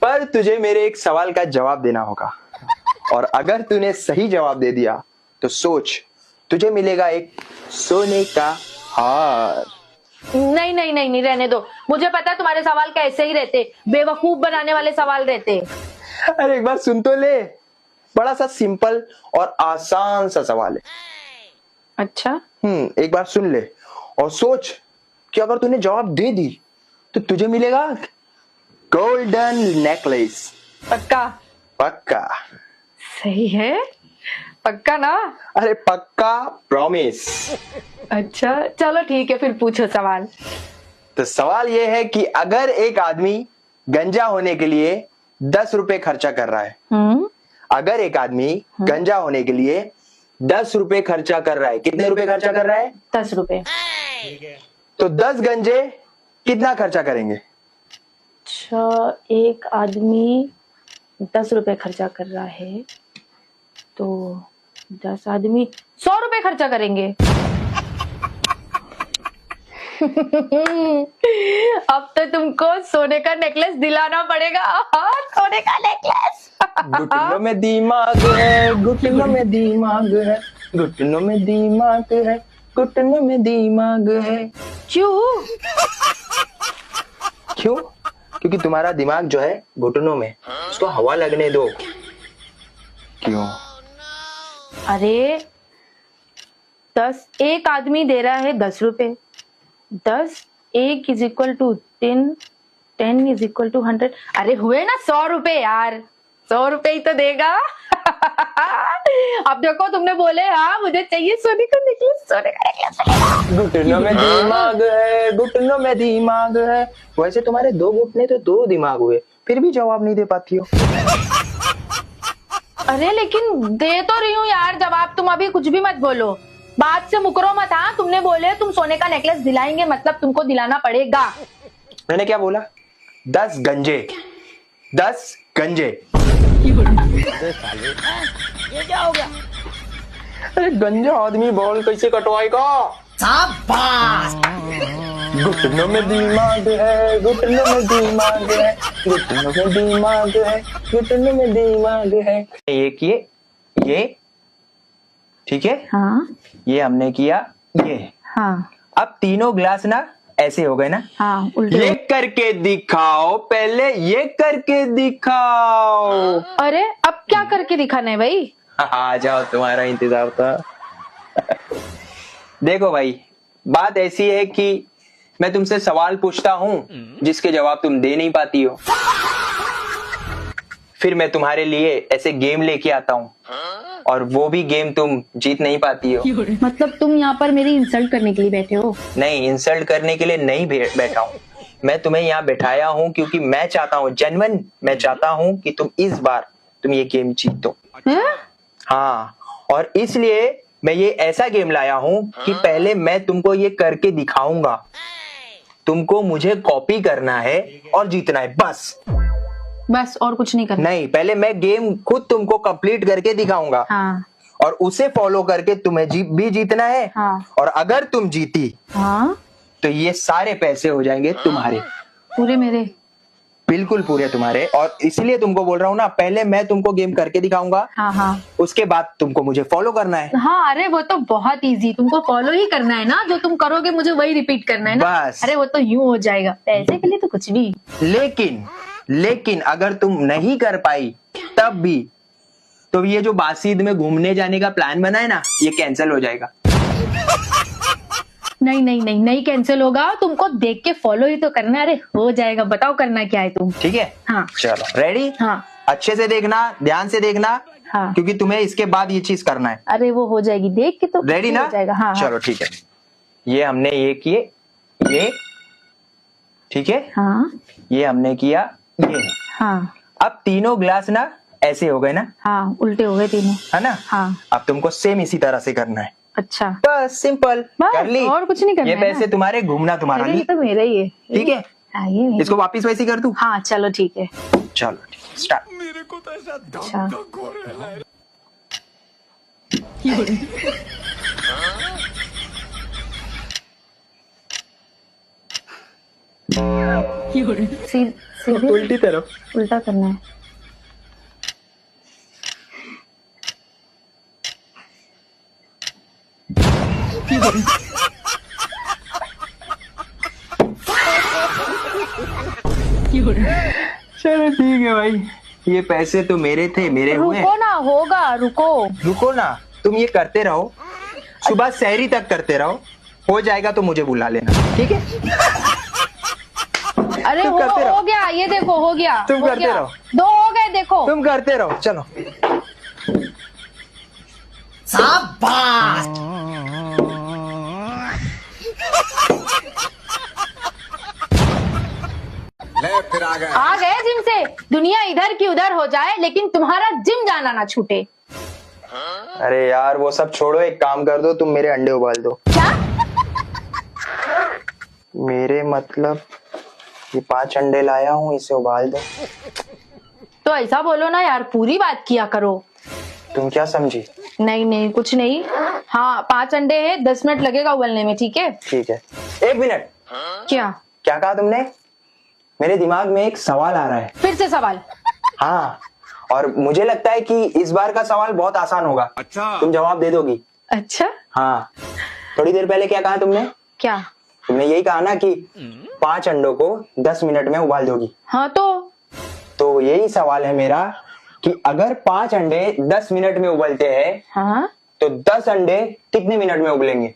पर तुझे मेरे एक सवाल का जवाब देना होगा, और अगर तूने सही जवाब दे दिया तो सोच, तुझे मिलेगा एक सोने का हार। नहीं नहीं नहीं नहीं, रहने दो। मुझे पता है तुम्हारे सवाल कैसे ही रहते, बेवकूफ बनाने वाले सवाल रहते। अरे एक बार सुन तो ले, बड़ा सा सिंपल और आसान सा सवाल है। अच्छा एक बार सुन ले और सोच कि अगर तूने जवाब दे दी तो तुझे मिलेगा गोल्डन नेकलेस। पक्का? पक्का। सही है, पक्का ना? अरे पक्का, प्रॉमिस। अच्छा चलो ठीक है, फिर पूछो सवाल। तो सवाल ये है कि अगर एक आदमी गंजा होने के लिए 10 रुपए खर्चा कर रहा है, अगर एक आदमी गंजा होने के लिए 10 रुपए खर्चा कर रहा है, कितने रुपए खर्चा कर रहा है? 10 रुपए। तो 10 गंजे कितना खर्चा करेंगे? अच्छा, एक आदमी 10 रुपए खर्चा कर रहा है तो 10 आदमी 100 रुपए खर्चा करेंगे। अब तो तुमको सोने का नेकलेस दिलाना पड़ेगा। सोने का नेकलेस। घुटनों में दिमाग है, घुटनों में दिमाग है, घुटनों में दिमाग है, घुटनों में दिमाग है। क्यों? क्यों? क्योंकि तुम्हारा दिमाग जो है घुटनों में, उसको हवा लगने दो। क्यों? अरे 10, एक आदमी दे रहा है 10 रुपए, 10 1 is equal to 10, 10 is equal to 100। अरे हुए ना 100 रुपए यार, 100 रुपए ही तो देगा। अब देखो तुमने बोले हाँ मुझे चाहिए सोने का नेकलेस, सोने का नेकलेस। घुटनों में दिमाग है, घुटनों में दिमाग है। वैसे तुम्हारे 2 घुटने तो 2 दिमाग हुए, फिर भी जवाब नहीं दे पाती हो। अरे लेकिन दे तो रही हूँ यार जवाब, तुम अभी कुछ भी मत बोलो, बात से मुकरो मत। हाँ तुमने बोले तुम सोने का नेकलेस दिलाएंगे, मतलब तुमको दिलाना पड़ेगा। मैंने क्या बोला? 10 गंजे, 10 गंजे। ये क्या हो गया? अरे गंजा आदमी बाल कैसे कटवाएगा? घुटनों में दिमाग है, घुटनों में दिमाग है, घुटनों में दिमाग है, घुटनों में दिमाग है। ये किए, ये ठीक है। हाँ ये हमने किया, ये। हाँ अब तीनों ग्लास ना ऐसे हो गए ना। हाँ उल्टे। ये करके दिखाओ, पहले ये करके दिखाओ। अरे अब क्या करके दिखाना है भाई? आ जाओ, तुम्हारा इंतजार था। देखो भाई, बात ऐसी है कि मैं तुमसे सवाल पूछता हूँ जिसके जवाब तुम दे नहीं पाती हो, फिर मैं तुम्हारे लिए ऐसे गेम लेके आता हूँ और वो भी गेम तुम जीत नहीं पाती हो। मतलब तुम यहाँ पर मेरी इंसल्ट करने के लिए बैठे हो? नहीं, इंसल्ट करने के लिए नहीं बैठा हूँ, मैं तुम्हें यहाँ बैठाया हूँ क्योंकि मैं चाहता हूँ, जेन्युइन मैं चाहता हूँ कि तुम इस बार तुम ये गेम जीतो। हाँ, और इसलिए मैं ये ऐसा गेम लाया हूँ कि पहले मैं तुमको ये करके दिखाऊंगा, तुमको मुझे कॉपी करना है और जीतना है, बस और कुछ नहीं करना? नहीं, पहले मैं गेम खुद तुमको कंप्लीट करके दिखाऊंगा। हाँ। और उसे फॉलो करके तुम्हें भी जीतना है। हाँ। और अगर तुम जीती हाँ। तो ये सारे पैसे हो जाएंगे तुम्हारे। पूरे मेरे? बिल्कुल पूरे तुम्हारे, और इसीलिए तुमको बोल रहा हूँ ना, पहले मैं तुमको गेम करके दिखाऊंगा, हाँ हाँ उसके बाद तुमको मुझे फॉलो करना है। हाँ। अरे वो तो बहुत इजी, तुमको फॉलो ही करना है ना, जो तुम करोगे मुझे वही रिपीट करना है ना। बस। अरे वो तो यूं हो जाएगा, पैसे के लिए तो कुछ भी। लेकिन अगर तुम नहीं कर पाई तब भी, तो ये जो बासीद में घूमने जाने का प्लान बना है ना, ये कैंसिल हो जाएगा। नहीं कैंसिल होगा, तुमको देख के फॉलो ही तो करना है। अरे हो जाएगा, बताओ करना क्या है तुम। ठीक है, हाँ चलो रेडी। हाँ अच्छे से देखना, ध्यान से देखना, हाँ। क्योंकि तुम्हें इसके बाद ये चीज करना है। अरे वो हो जाएगी, देख के तो रेडी ना? हो जाएगा। हाँ चलो ठीक है, ये हमने ये किए, ये ठीक है, हाँ ये हमने किया, ये। हाँ अब तीनों ग्लास ना ऐसे हो गए ना, हाँ उल्टे हो गए तीनों। है ना? हाँ अब तुमको सेम इसी तरह से करना है। अच्छा, बस सिंपल, बस, कर ली। और कुछ नहीं करना ये है ना? पैसे तुम्हारे, घूमना तुम्हारा। अरे ये ली, तो मेरा ही है। ठीक है, हाँ ये मेरा। इसको वापिस वैसे कर दूं? हाँ चलो ठीक है। चलो स्टार्ट। मेरे को तो ऐसा अच्छा धक हो रहा है। सीधे उल्टी तरफ। उल्टा करना है। चलो ठीक है भाई, ये पैसे तो मेरे थे, मेरे हुए। रुको ना, होगा, रुको ना, तुम ये करते रहो, सुबह सहरी तक करते रहो, हो जाएगा तो मुझे बुला लेना, ठीक है? अरे तुम करते रहो। हो गया, ये देखो हो गया। तुम हो करते गया। रहो। 2 हो गए, देखो। तुम करते रहो, चलो। आ गए जिम से। दुनिया इधर की उधर हो जाए, लेकिन तुम्हारा जिम जाना ना छूटे। अरे यार वो सब छोड़ो, एक काम कर दो, तुम मेरे अंडे उबाल दो। क्या? मेरे मतलब ये 5 अंडे लाया हूँ, इसे उबाल दो। तो ऐसा बोलो ना यार, पूरी बात किया करो। तुम क्या समझी? नहीं कुछ नहीं। हाँ 5 अंडे हैं, 10 मिनट लगेगा उबलने में, ठीक है? ठीक है। 1 मिनट, क्या क्या कहा तुमने? मेरे दिमाग में एक सवाल आ रहा है। फिर से सवाल? हाँ, और मुझे लगता है कि इस बार का सवाल बहुत आसान होगा। अच्छा। तुम जवाब दे दोगी। अच्छा हाँ, थोड़ी देर पहले क्या कहा तुमने? क्या? तुमने यही कहा ना कि 5 अंडों को 10 मिनट में उबाल दोगी। हाँ तो यही सवाल है मेरा कि अगर 5 अंडे 10 मिनट में उबलते हैं, हाँ तो 10 अंडे कितने मिनट में उबलेंगे?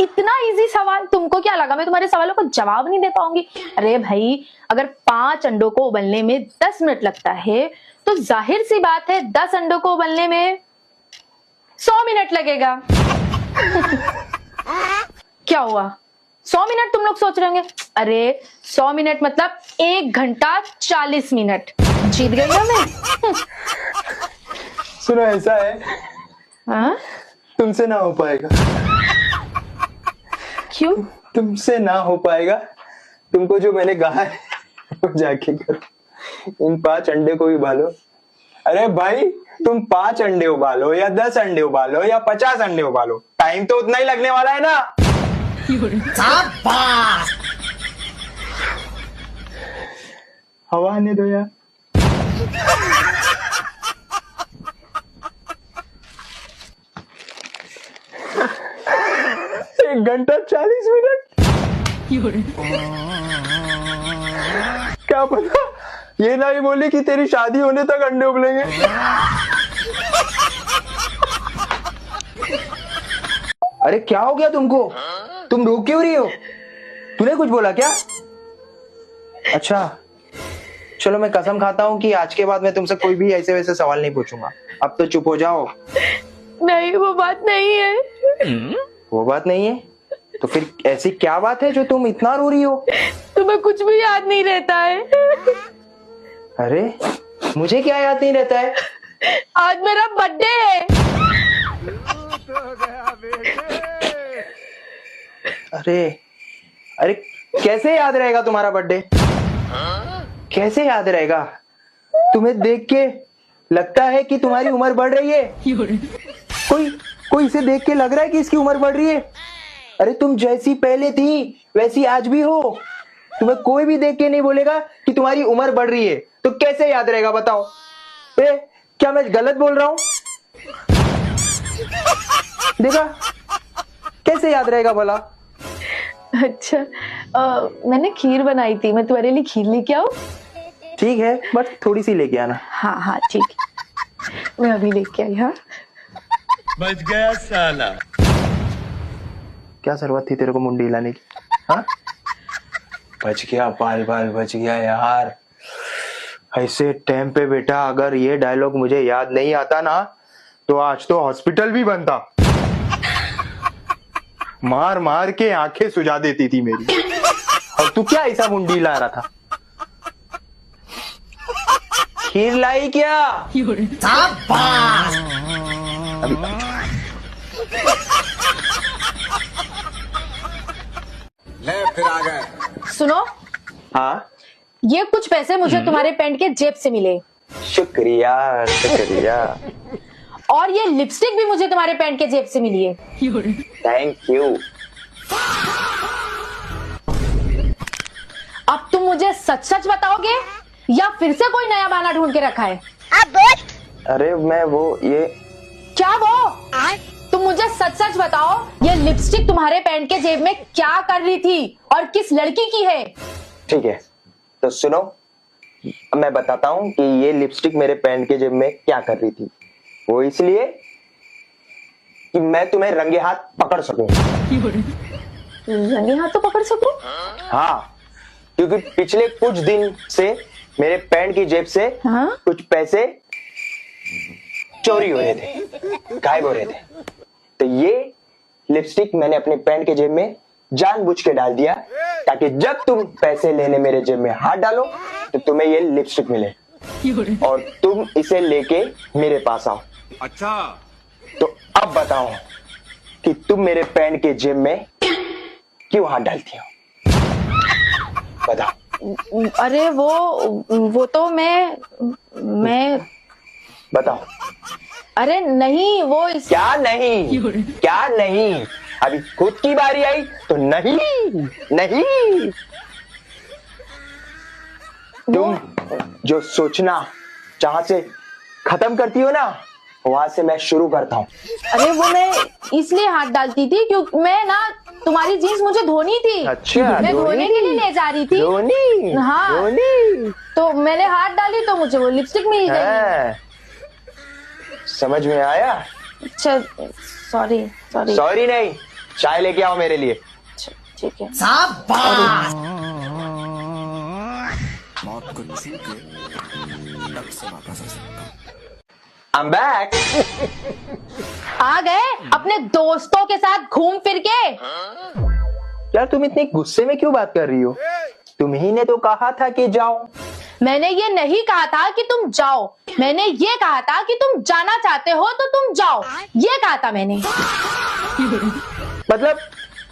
इतना इजी सवाल, तुमको क्या लगा मैं तुम्हारे सवालों को जवाब नहीं दे पाऊंगी? अरे भाई, अगर 5 अंडों को उबलने में 10 मिनट लगता है, तो जाहिर सी बात है 10 अंडों को उबलने में 100 मिनट लगेगा। क्या हुआ? 100 मिनट तुम लोग सोच रहे होंगे, अरे 100 मिनट मतलब 1 घंटा 40 मिनट। जीत गई ना मैं। सुनो, ऐसा है, हाँ? तुमसे ना हो पाएगा। क्यों? तुमसे ना हो पाएगा। तुमको जो मैंने कहा है वो जाके करो। इन 5 अंडे को भी उबालो। अरे भाई, तुम 5 अंडे उबालो या 10 अंडे उबालो या 50 अंडे उबालो, टाइम तो उतना ही लगने वाला है ना। हवा आने दो यार। 1 घंटा 40 मिनट। क्या पता ये ना ही बोली कि तेरी शादी होने तक अंडे उबलेंगे। अरे क्या हो गया तुमको? तुम रो क्यों रही हो? तूने कुछ बोला क्या? अच्छा चलो, मैं कसम खाता हूँ कि आज के बाद मैं तुमसे कोई भी ऐसे वैसे सवाल नहीं पूछूंगा। अब तो चुप हो जाओ। नहीं, वो बात नहीं है। वो बात नहीं है तो फिर ऐसी क्या बात है जो तुम इतना रो रही हो? तुम्हें कुछ भी याद नहीं रहता है? अरे मुझे क्या याद नहीं रहता है? आज मेरा बर्थडे है। अरे अरे कैसे याद रहेगा तुम्हारा बर्थडे? कैसे याद रहेगा? तुम्हें देख के लगता है कि तुम्हारी उम्र बढ़ रही है। कोई इसे देख के लग रहा है कि इसकी उम्र बढ़ रही है? अरे तुम जैसी पहले थी वैसी आज भी हो, तुम्हें कोई भी देख के नहीं बोलेगा कि तुम्हारी उम्र बढ़ रही है, तो कैसे याद रहेगा बताओ? क्या मैं गलत बोल रहा हूं? देखा, कैसे याद रहेगा भला? अच्छा, मैंने खीर बनाई थी, मैं तुम्हारे लिए खीर लेके आऊं? ठीक है, बस थोड़ी सी लेके आना। हाँ हाँ ठीक है, मैं अभी लेके आई। हाँ, बच गया साला। क्या जरूरत थी तेरे को मुंडी हिलाने की? हाँ, बच गया, बाल बाल बच गया यार। ऐसे टाइम पे बेटा अगर ये डायलॉग मुझे याद नहीं आता ना, तो आज तो हॉस्पिटल भी बनता। मार मार के आंखें सुझा देती थी मेरी। और तू क्या ऐसा मुंडी ला रहा था? खीर लाई क्या? अभी ले फिर आ गए। सुनो, हाँ, ये कुछ पैसे मुझे तुम्हारे पैंट के जेब से मिले, शुक्रिया शुक्रिया, और ये लिपस्टिक भी मुझे तुम्हारे पैंट के जेब से मिली है। Thank you. अब तुम मुझे सच सच बताओगे या फिर से कोई नया बहाना ढूंढ के रखा है? अरे मैं ये क्या वो? तुम मुझे सच सच बताओ, ये लिपस्टिक तुम्हारे पैंट के जेब में क्या कर रही थी और किस लड़की की है? ठीक है, तो सुनो, मैं बताता हूँ कि ये लिपस्टिक मेरे पैंट के जेब में क्या कर रही थी। वो इसलिए कि मैं तुम्हें रंगे हाथ पकड़ सकूं। रंगे हाथ तो पकड़ सकूं? हाँ, क्योंकि पिछले कुछ दिन से मेरे पैंट की जेब से हाँ? कुछ पैसे चोरी हो रहे थे, गायब हो रहे थे। तो ये लिपस्टिक मैंने अपने पैंट के जेब में जानबूझ के डाल दिया, ताकि जब तुम पैसे लेने मेरे जेब में हाथ डालो तो तुम्हें ये लिपस्टिक मिले और तुम इसे लेके मेरे पास आओ। अच्छा, तो अब बताओ कि तुम मेरे पैंट के जेब में क्यों हाथ डालती हो? बताओ। अरे वो तो मैं बताओ। अरे नहीं, वो क्या नहीं? क्या नहीं? अभी खुद की बारी आई तो नहीं नहीं। तुम जो सोचना जहां से खत्म करती हो ना, वहां से मैं शुरू करता हूँ। अरे वो मैं इसलिए हाथ डालती थी क्योंकि मैं ना, तुम्हारी जीन्स मुझे धोनी थी। अच्छा, मैं धोने के लिए ले जा रही थी। धोनी? हाँ, धोनी? तो मैंने हाथ डाली तो मुझे वो लिपस्टिक मिल गई। हाँ, समझ में आया? अच्छा, सॉरी। सॉरी नहीं, चाय लेके आओ मेरे लिए। ठीक है। मौत को छू के तक से वापस आ सकता। I'm back। आ गए अपने दोस्तों के साथ घूम फिर के। यार तुम इतनी गुस्से में क्यों बात कर रही हो? तुम ही ने तो कहा था कि जाओ। मैंने ये नहीं कहा था कि तुम जाओ, मैंने ये कहा था कि तुम जाना चाहते हो तो तुम जाओ, ये कहा था मैंने। मतलब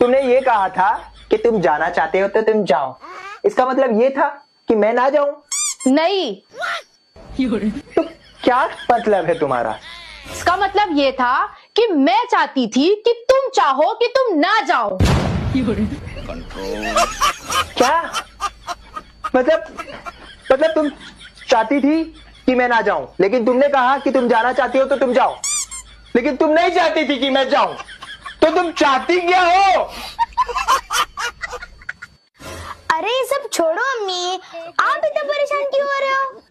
तुमने ये कहा था कि तुम जाना चाहते हो तो तुम जाओ, इसका मतलब ये था कि मैं ना जाऊं? नहीं, तो क्या मतलब है तुम्हारा? इसका मतलब ये था कि मैं चाहती थी कि तुम चाहो कि तुम ना जाओ। क्या मतलब तुम चाहती थी कि मैं ना जाऊं, लेकिन तुमने कहा कि तुम जाना चाहती हो तो तुम जाओ, लेकिन तुम नहीं चाहती थी कि मैं जाऊं, तो तुम चाहती क्या हो? अरे ये सब छोड़ो अम्मी, आप इतना परेशान क्यों हो रहे हो?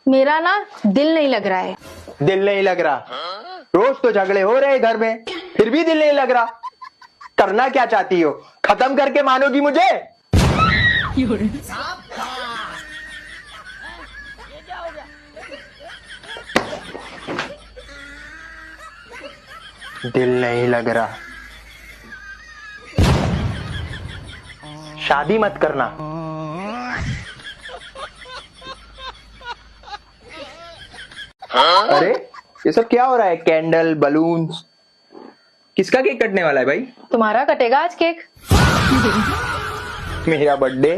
मेरा ना दिल नहीं लग रहा है। दिल नहीं लग रहा? रोज तो झगड़े हो रहे घर में, फिर भी दिल नहीं लग रहा। करना क्या चाहती हो? खत्म करके मानोगी मुझे? दिल नहीं लग रहा, शादी मत करना। अरे ये सब क्या हो रहा है? कैंडल, बलून्स, किसका केक कटने वाला है भाई? तुम्हारा कटेगा आज केक। मेरा बर्थडे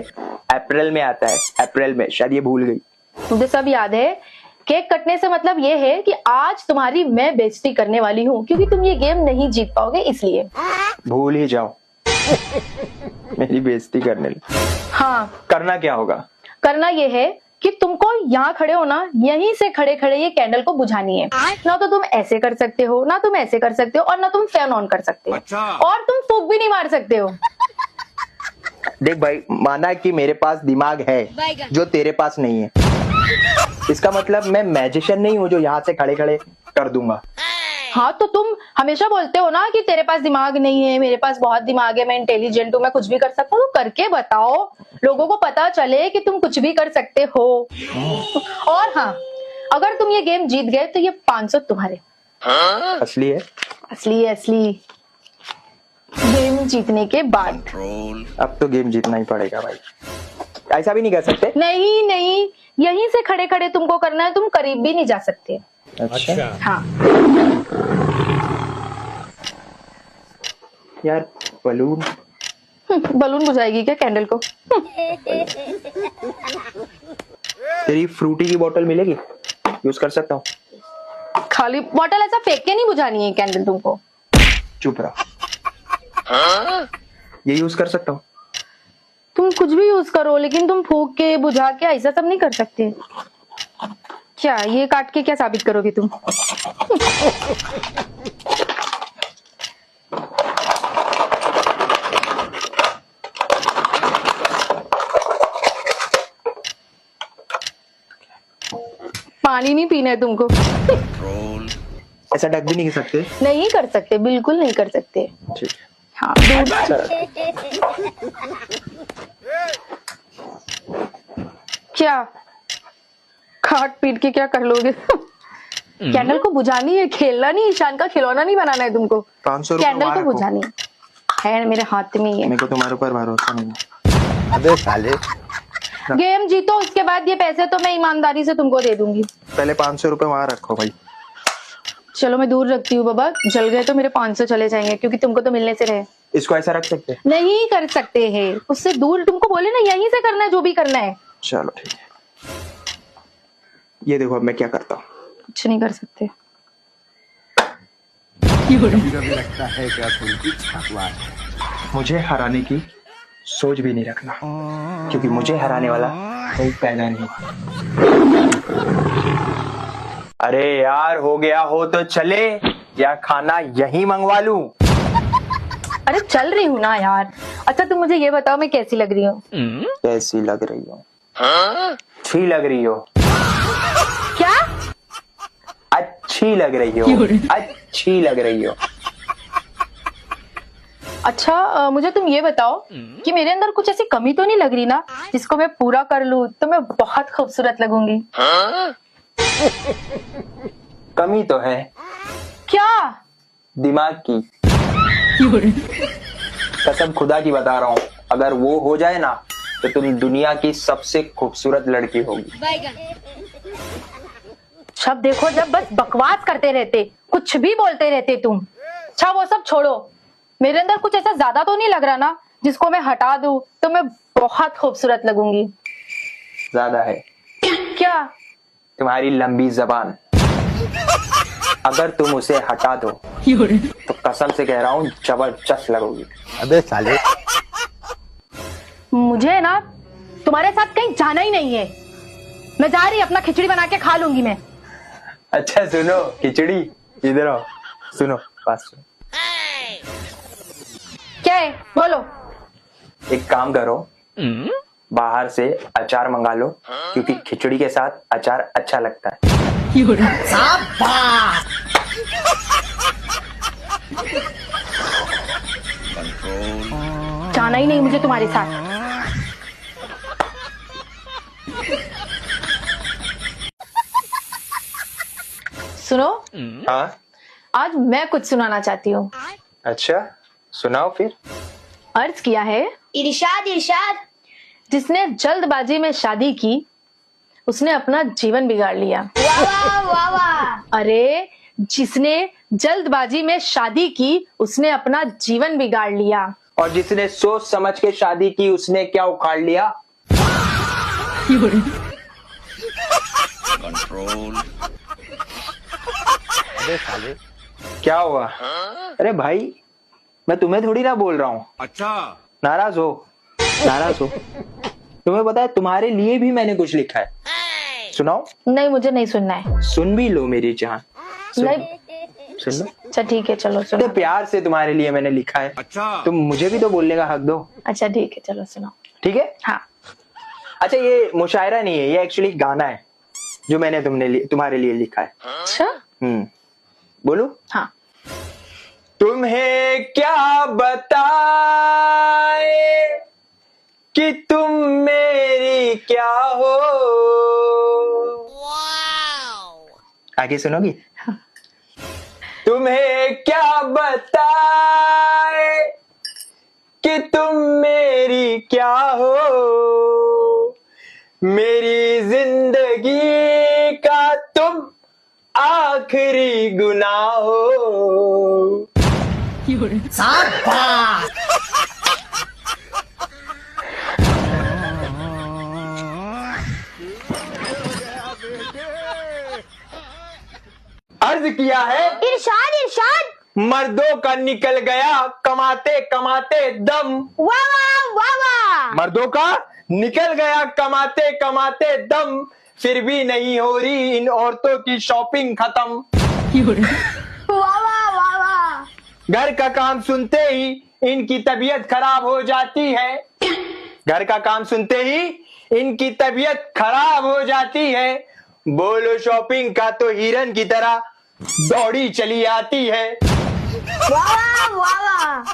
अप्रैल में आता है, अप्रैल में, शायद ये भूल गई। मुझे सब याद है। केक कटने से मतलब ये है कि आज तुम्हारी मैं बेइज्जती करने वाली हूँ, क्योंकि तुम ये गेम नहीं जीत पाओगे, इसलिए। भूल ही जाओ। मेरी बेइज्जती करने लगी। हाँ, करना क्या होगा? करना ये है कि तुमको यहाँ खड़े हो ना, यहीं से खड़े खड़े ये कैंडल को बुझानी है। ना तो तुम ऐसे कर सकते हो, ना तुम ऐसे कर सकते हो, और ना तुम फैन ऑन कर सकते हो। अच्छा। और तुम फूंक भी नहीं मार सकते हो। देख भाई, माना कि मेरे पास दिमाग है जो तेरे पास नहीं है, इसका मतलब मैं मैजिशियन नहीं हूँ जो यहाँ से खड़े खड़े कर दूंगा। हाँ, तो तुम हमेशा बोलते हो ना कि तेरे पास दिमाग नहीं है, मेरे पास बहुत दिमाग है, मैं इंटेलिजेंट हूँ, मैं कुछ भी कर सकता हूँ। तो करके बताओ, लोगों को पता चले कि तुम कुछ भी कर सकते हो। और हाँ, अगर तुम ये गेम जीत गए तो ये 500 तुम्हारे। असली है? असली है, असली। गेम जीतने के बाद। अब तो गेम जीतना ही पड़ेगा भाई। ऐसा भी नहीं कर सकते? नहीं नहीं, यहीं से खड़े खड़े तुमको करना है, तुम करीब भी नहीं जा सकते। अच्छा। हाँ, यार बलून बलून बुझाएगी क्या कैंडल को? तेरी फ्रूटी की बोतल मिलेगी? यूज कर सकता हूँ? खाली बॉटल ऐसा फेंक के नहीं बुझानी है कैंडल तुमको। चुप रहा। ये यूज कर सकता हूँ? तुम कुछ भी यूज करो, लेकिन तुम फूंक के बुझा के ऐसा सब नहीं कर सकते। क्या ये काट के क्या साबित करोगे तुम? पानी नहीं पीना है तुमको। ऐसा ढक भी नहीं सकते? नहीं कर सकते, बिल्कुल नहीं कर सकते। ठीक है। हाँ, दूध। क्या खाट पीट के क्या कर लोगे? कैंडल को बुझानी है, खेलना नहीं, ईशान का खिलौना नहीं बनाना है तुमको। 500 रुपए कैंडल को बुझानी है मेरे हाथ में ही है। मेरे को तुम्हारे ऊपर भरोसा नहीं है। अबे साले। गेम जीतो, उसके बाद ये पैसे तो मैं ईमानदारी से तुमको दे दूंगी। पहले 500 रुपए वहां रखो भाई। चलो मैं दूर रखती हूँ बाबा, जल गए तो मेरे 500 चले जाएंगे, क्योंकि तुमको तो मिलने से रहे। इसको ऐसा रख सकते हैं? नहीं कर सकते हैं, उससे दूर। तुमको बोले ना यहीं से करना है जो भी करना है। चलो ठीक है। ये देखो अब मैं क्या करता हूँ। कुछ नहीं कर सकते। कभी लगता है क्या थोड़ी छापवा है। मुझे हराने की सोच भी नहीं रखना, क्योंकि मुझे हराने वाला कोई पैदा नहीं हुआ। अरे यार, हो गया हो तो चले, या खाना यहीं मंगवा लूं? अरे चल रही हूँ ना यार। अच्छा तुम मुझे ये बताओ, मैं कैसी लग रही हूँ? कैसी लग रही हो? अच्छी लग रही हो। क्या? अच्छी लग रही हो, अच्छी लग रही हो। अच्छा मुझे तुम ये बताओ कि मेरे अंदर कुछ ऐसी कमी तो नहीं लग रही ना, जिसको मैं पूरा कर लूं तो मैं बहुत खूबसूरत लगूंगी? कमी तो है। क्या? दिमाग की। कसम खुदा की बता रहा हूँ, अगर वो हो जाए ना तो तुम दुनिया की सबसे खूबसूरत लड़की होगी। सब देखो, जब बस बकवास करते रहते, कुछ भी बोलते रहते तुम। अच्छा वो सब छोड़ो, मेरे अंदर कुछ ऐसा ज्यादा तो नहीं लग रहा ना जिसको मैं हटा दूं तो मैं बहुत खूबसूरत लगूंगी? ज्यादा है। क्या? तुम्हारी लंबी जबान। अगर तुम उसे हटा दो तो कसम से कह रहा हूँ जबरदस्त लगोगी। अबे साले। मुझे ना तुम्हारे साथ कहीं जाना ही नहीं है। मैं जा रही, अपना खिचड़ी बना के खा लूंगी मैं। अच्छा सुनो, खिचड़ी इधर आओ, सुनो पास सुनो। क्या है बोलो? एक काम करो, बाहर से अचार मंगा लो, क्योंकि खिचड़ी के साथ अचार अच्छा लगता है। जाना ही नहीं मुझे तुम्हारे साथ। सुनो, हाँ आज मैं कुछ सुनाना चाहती हूँ। अच्छा सुनाओ फिर। अर्ज किया है, इरशाद इरशाद। जिसने जल्दबाजी में शादी की उसने अपना जीवन बिगाड़ लिया। वाह वाह वाह वाह। अरे जिसने जल्दबाजी में शादी की उसने अपना जीवन बिगाड़ लिया। और जिसने सोच समझ के शादी की उसने क्या उखाड़ लिया? अबे साले। क्या हुआ? अरे भाई, मैं तुम्हें थोड़ी ना बोल रहा हूँ। अच्छा। नाराज हो? नाराज हो? तुम्हें पता है तुम्हारे लिए भी मैंने कुछ लिखा है, सुनाओ? नहीं, मुझे नहीं सुनना है। सुन भी लो मेरी जान, नहीं, सुन लो। अच्छा ठीक है, चलो सुनो। तो प्यार से तुम्हारे लिए मैंने लिखा है। अच्छा। तुम मुझे भी तो बोलने का हक दो। अच्छा ठीक है, चलो सुनाओ। ठीक है? हाँ। अच्छा, ये मुशायरा नहीं है, ये एक्चुअली गाना है जो मैंने तुम्हारे लिए लिखा है। अच्छा। बोलू? हाँ। तुम्हें क्या बताए कि तुम मेरी क्या हो। आगे सुनोगी? तुम्हें क्या बताए कि तुम मेरी क्या हो, मेरी जिंदगी का तुम आखिरी गुनाह हो। अर्ज किया है इरशाद इरशाद। मर्दों का निकल गया कमाते कमाते दम। वाह वाह वाह वाह। मर्दों का निकल गया कमाते कमाते दम, फिर भी नहीं हो रही इन औरतों की शॉपिंग खत्म। वाह वाह वाह वाह। घर का काम सुनते ही इनकी तबीयत खराब हो जाती है। घर का काम सुनते ही इनकी तबीयत खराब हो जाती है। बोलो शॉपिंग का तो हिरन की तरह दौड़ी चली आती है। वाह वाह वाह वाह।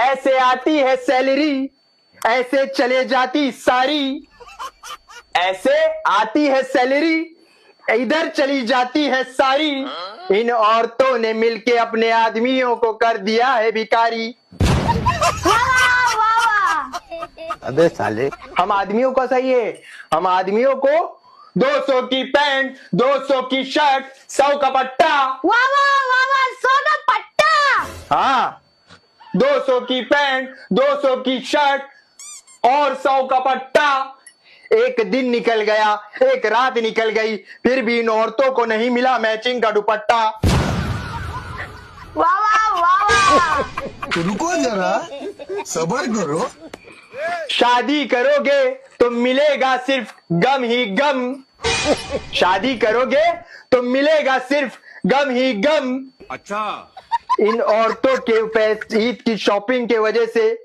ऐसे आती है सैलरी, ऐसे चले जाती सारी। ऐसे आती है सैलरी, इधर चली जाती है सारी। इन औरतों ने मिलके अपने आदमियों को कर दिया है भिखारी। वाह वाह वाह। अबे साले, हम आदमियों को सही है, हम आदमियों को 200 की पैंट, 200 की शर्ट, 100 का पट्टा। वाह वाह वाह वाह। 100 का पट्टा। हाँ, 200 की पैंट, 200 की शर्ट और 100 का पट्टा। एक दिन निकल गया, एक रात निकल गई, फिर भी इन औरतों को नहीं मिला मैचिंग का दुपट्टा। वाह वाह वाह वाह। रुको जरा, सबर करो। शादी करोगे तो मिलेगा सिर्फ गम ही गम। शादी करोगे तो मिलेगा सिर्फ गम ही गम। अच्छा। इन औरतों के ईद की शॉपिंग के वजह से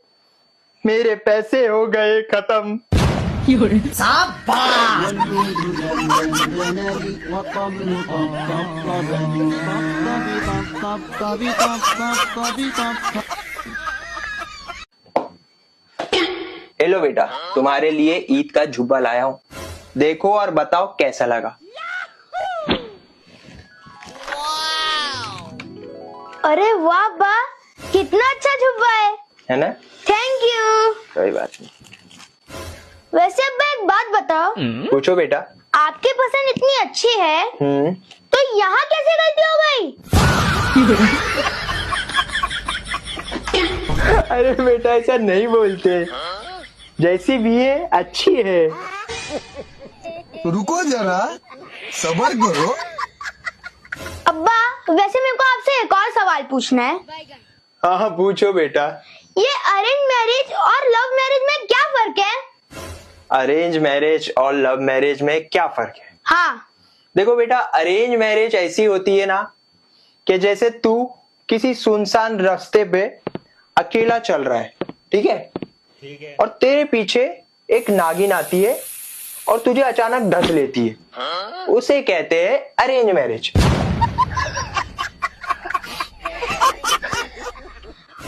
मेरे पैसे हो गए खत्म। हेलो बेटा, तुम्हारे लिए ईद का जुब्बा लाया हूँ, देखो और बताओ कैसा लगा। अरे वाह बा, कितना अच्छा जुब्बा है ना? Thank you. कोई बात नहीं। वैसे अब्बा एक बात बताओ। पूछो बेटा। आपकी पसंद इतनी अच्छी है तो यहाँ कैसे गलती हो गई? अरे बेटा ऐसा नहीं बोलते, जैसी भी है अच्छी है। रुको जरा, सबर करो। अब्बा वैसे मेरे को आपसे एक और सवाल पूछना है। हाँ पूछो बेटा। ये अरेंज मैरिज और लव मैरिज में क्या फर्क है? अरेंज मैरिज और लव मैरिज में क्या फर्क है? हाँ। देखो बेटा, अरेंज मैरिज ऐसी होती है ना कि जैसे तू किसी सुनसान रास्ते पे अकेला चल रहा है, ठीक है, और तेरे पीछे एक नागिन आती है और तुझे अचानक ढस लेती है, उसे कहते हैं अरेंज मैरिज।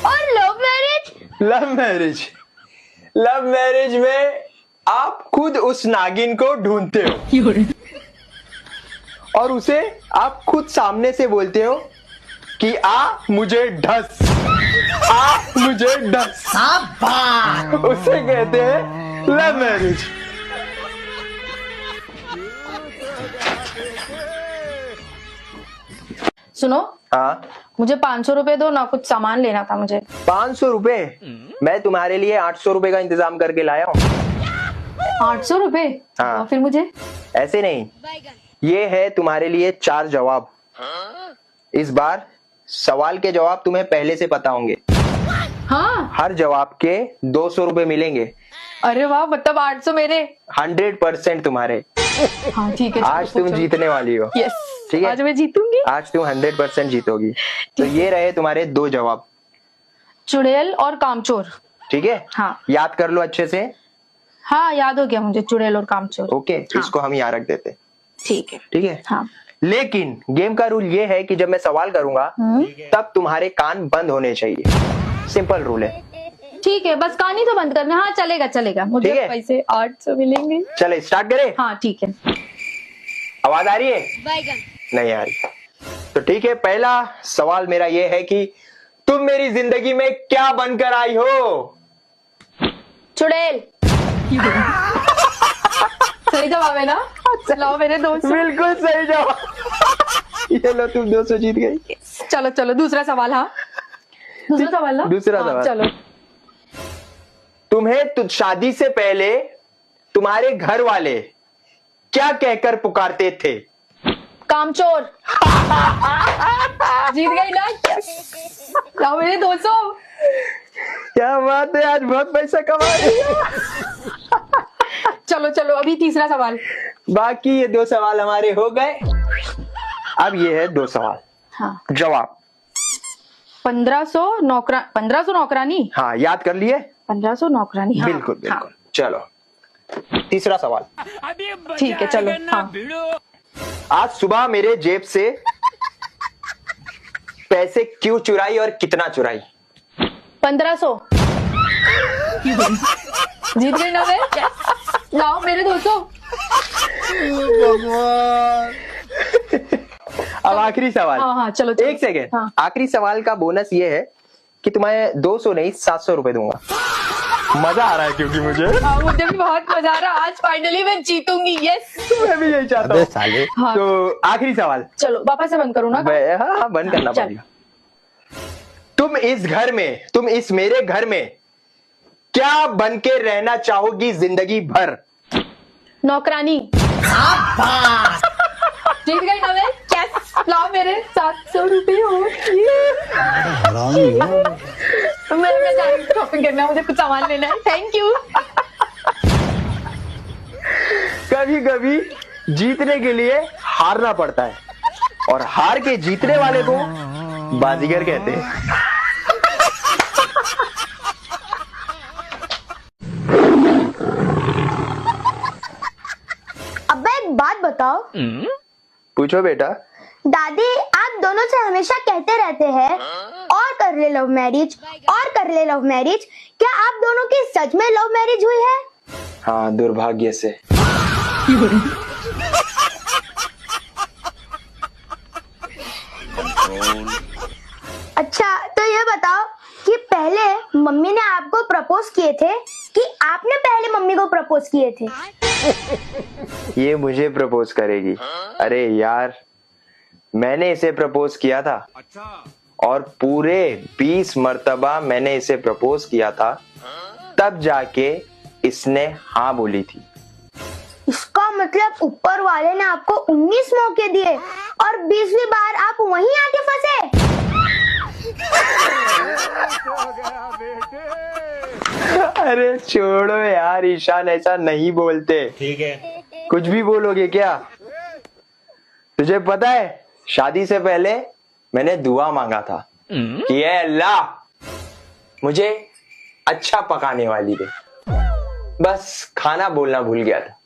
और love marriage? Love marriage, love marriage में आप खुद उस नागिन को ढूंढते हो और उसे आप खुद सामने से बोलते हो कि आ मुझे ढस, आ मुझे ढस। उसे कहते हैं लव मैरिज। सुनो, हाँ, मुझे 500 रुपए दो ना, कुछ सामान लेना था मुझे। 500 रुपए? मैं तुम्हारे लिए 800 रुपए का इंतजाम करके लाया हूँ। 800 रुपए? हाँ। और फिर मुझे? ऐसे नहीं, ये है तुम्हारे लिए 4 जवाब। इस बार सवाल के जवाब तुम्हें पहले से पता होंगे। हाँ। हर जवाब के 200 रुपए मिलेंगे। अरे वाह, मतलब 800 मेरे। 100% तुम्हारे। हाँ ठीक है, आज तुम जीतने वाली हो। यस, ठीक है, आज मैं जीतूंगी। आज तुम 100% जीतोगी। तो ये रहे तुम्हारे 2 जवाब। चुड़ैल और कामचोर। ठीक है, हाँ याद कर लो अच्छे से। हाँ, याद हो गया मुझे, चुड़ैल और कामचोर। ओके, इसको हम यहाँ रख देते। ठीक है। ठीक है, हाँ लेकिन गेम का रूल ये है कि जब मैं सवाल करूंगा तब तुम्हारे कान बंद होने चाहिए। सिंपल रूल है। ठीक है, बस कहानी तो बंद करना। हाँ चलेगा चलेगा, मुझे ठीक है? पैसे 800 मिलेंगे। चले स्टार्ट करें। हाँ ठीक है। आवाज आ रही है? नहीं आ रही। तो ठीक है, पहला सवाल मेरा ये है कि तुम मेरी जिंदगी में क्या बनकर आई हो? चुड़ैल। सही जवाब है ना? लाओ मेरे 200। बिल्कुल सही जवाब। ये लो, तुम 200 जीत गई। चलो चलो, दूसरा सवाल। हाँ दूसरा सवाल ना? दूसरा हाँ, सवाल। चलो। तुम्हें शादी से पहले तुम्हारे घर वाले क्या कहकर पुकारते थे? कामचोर। जीत गई ना? लाओ मेरे 200। क्या बात है, आज बहुत पैसा कमा रही हो। चलो चलो, अभी तीसरा सवाल। बाकी ये 2 सवाल हमारे हो गए। अब ये है 2 सवाल। हाँ, जवाब 1500 नौकरानी। हाँ, याद कर लिए? 1500 नौकरानी। हाँ, बिल्कुल बिल्कुल। हाँ, चलो तीसरा सवाल। ठीक है, चलो। हाँ आज सुबह मेरे जेब से पैसे क्यों चुराई और कितना चुराई? 1500। जीत गई ना मैं? लाओ मेरे 200। अब आखिरी सवाल। हाँ हाँ चलो, चलो। एक सेकेंड। हाँ। आखिरी सवाल का बोनस ये है कि तुम्हें 200 नहीं 700 रुपए दूंगा। मजा आ रहा है क्योंकि मुझे। हाँ, मुझे भी बहुत मजा आ रहा है। आज फाइनली मैं जीतूंगी। यस, मैं भी यही चाहता हूँ। साले। हाँ तो आखिरी सवाल। चलो, वापस से बंद करूँ ना? हाँ हाँ, बंद करना चल। पड़ेगा। तुम इस मेरे घर में क्या बन के रहना चाहोगी जिंदगी भर? नौकरानी। जीत गई ना मैं? यस, लाओ मेरे 700 रुपए हो। मैं जा रही हूँ शॉपिंग करना, मुझे कुछ सामान लेना है। Thank you. कभी कभी जीतने के लिए हारना पड़ता है और हार के जीतने वाले को बाजीगर कहते हैं। अब्बा एक बात बताओ। पूछो बेटा। दादी आप दोनों से हमेशा कहते रहते हैं और कर ले लव मैरिज, और कर ले लव मैरिज। क्या आप दोनों की सच में लव मैरिज हुई है? हाँ, दुर्भाग्य से। अच्छा, तो ये बताओ कि पहले मम्मी ने आपको प्रपोज किए थे कि आपने पहले मम्मी को प्रपोज किए थे? ये मुझे प्रपोज करेगी? अरे यार, मैंने इसे प्रपोज किया था। और पूरे 20 मर्तबा मैंने इसे प्रपोज किया था, तब जाके इसने हाँ बोली थी। इसका मतलब ऊपर वाले ने आपको 19 मौके दिए और 20वीं बार आप वहीं आके फंसे। अरे छोड़ो यार ईशान, ऐसा नहीं बोलते। ठीक है। कुछ भी बोलोगे क्या? तुझे पता है, शादी से पहले मैंने दुआ मांगा था कि ऐ अल्लाह मुझे अच्छा पकाने वाली दे। बस खाना बोलना भूल गया था।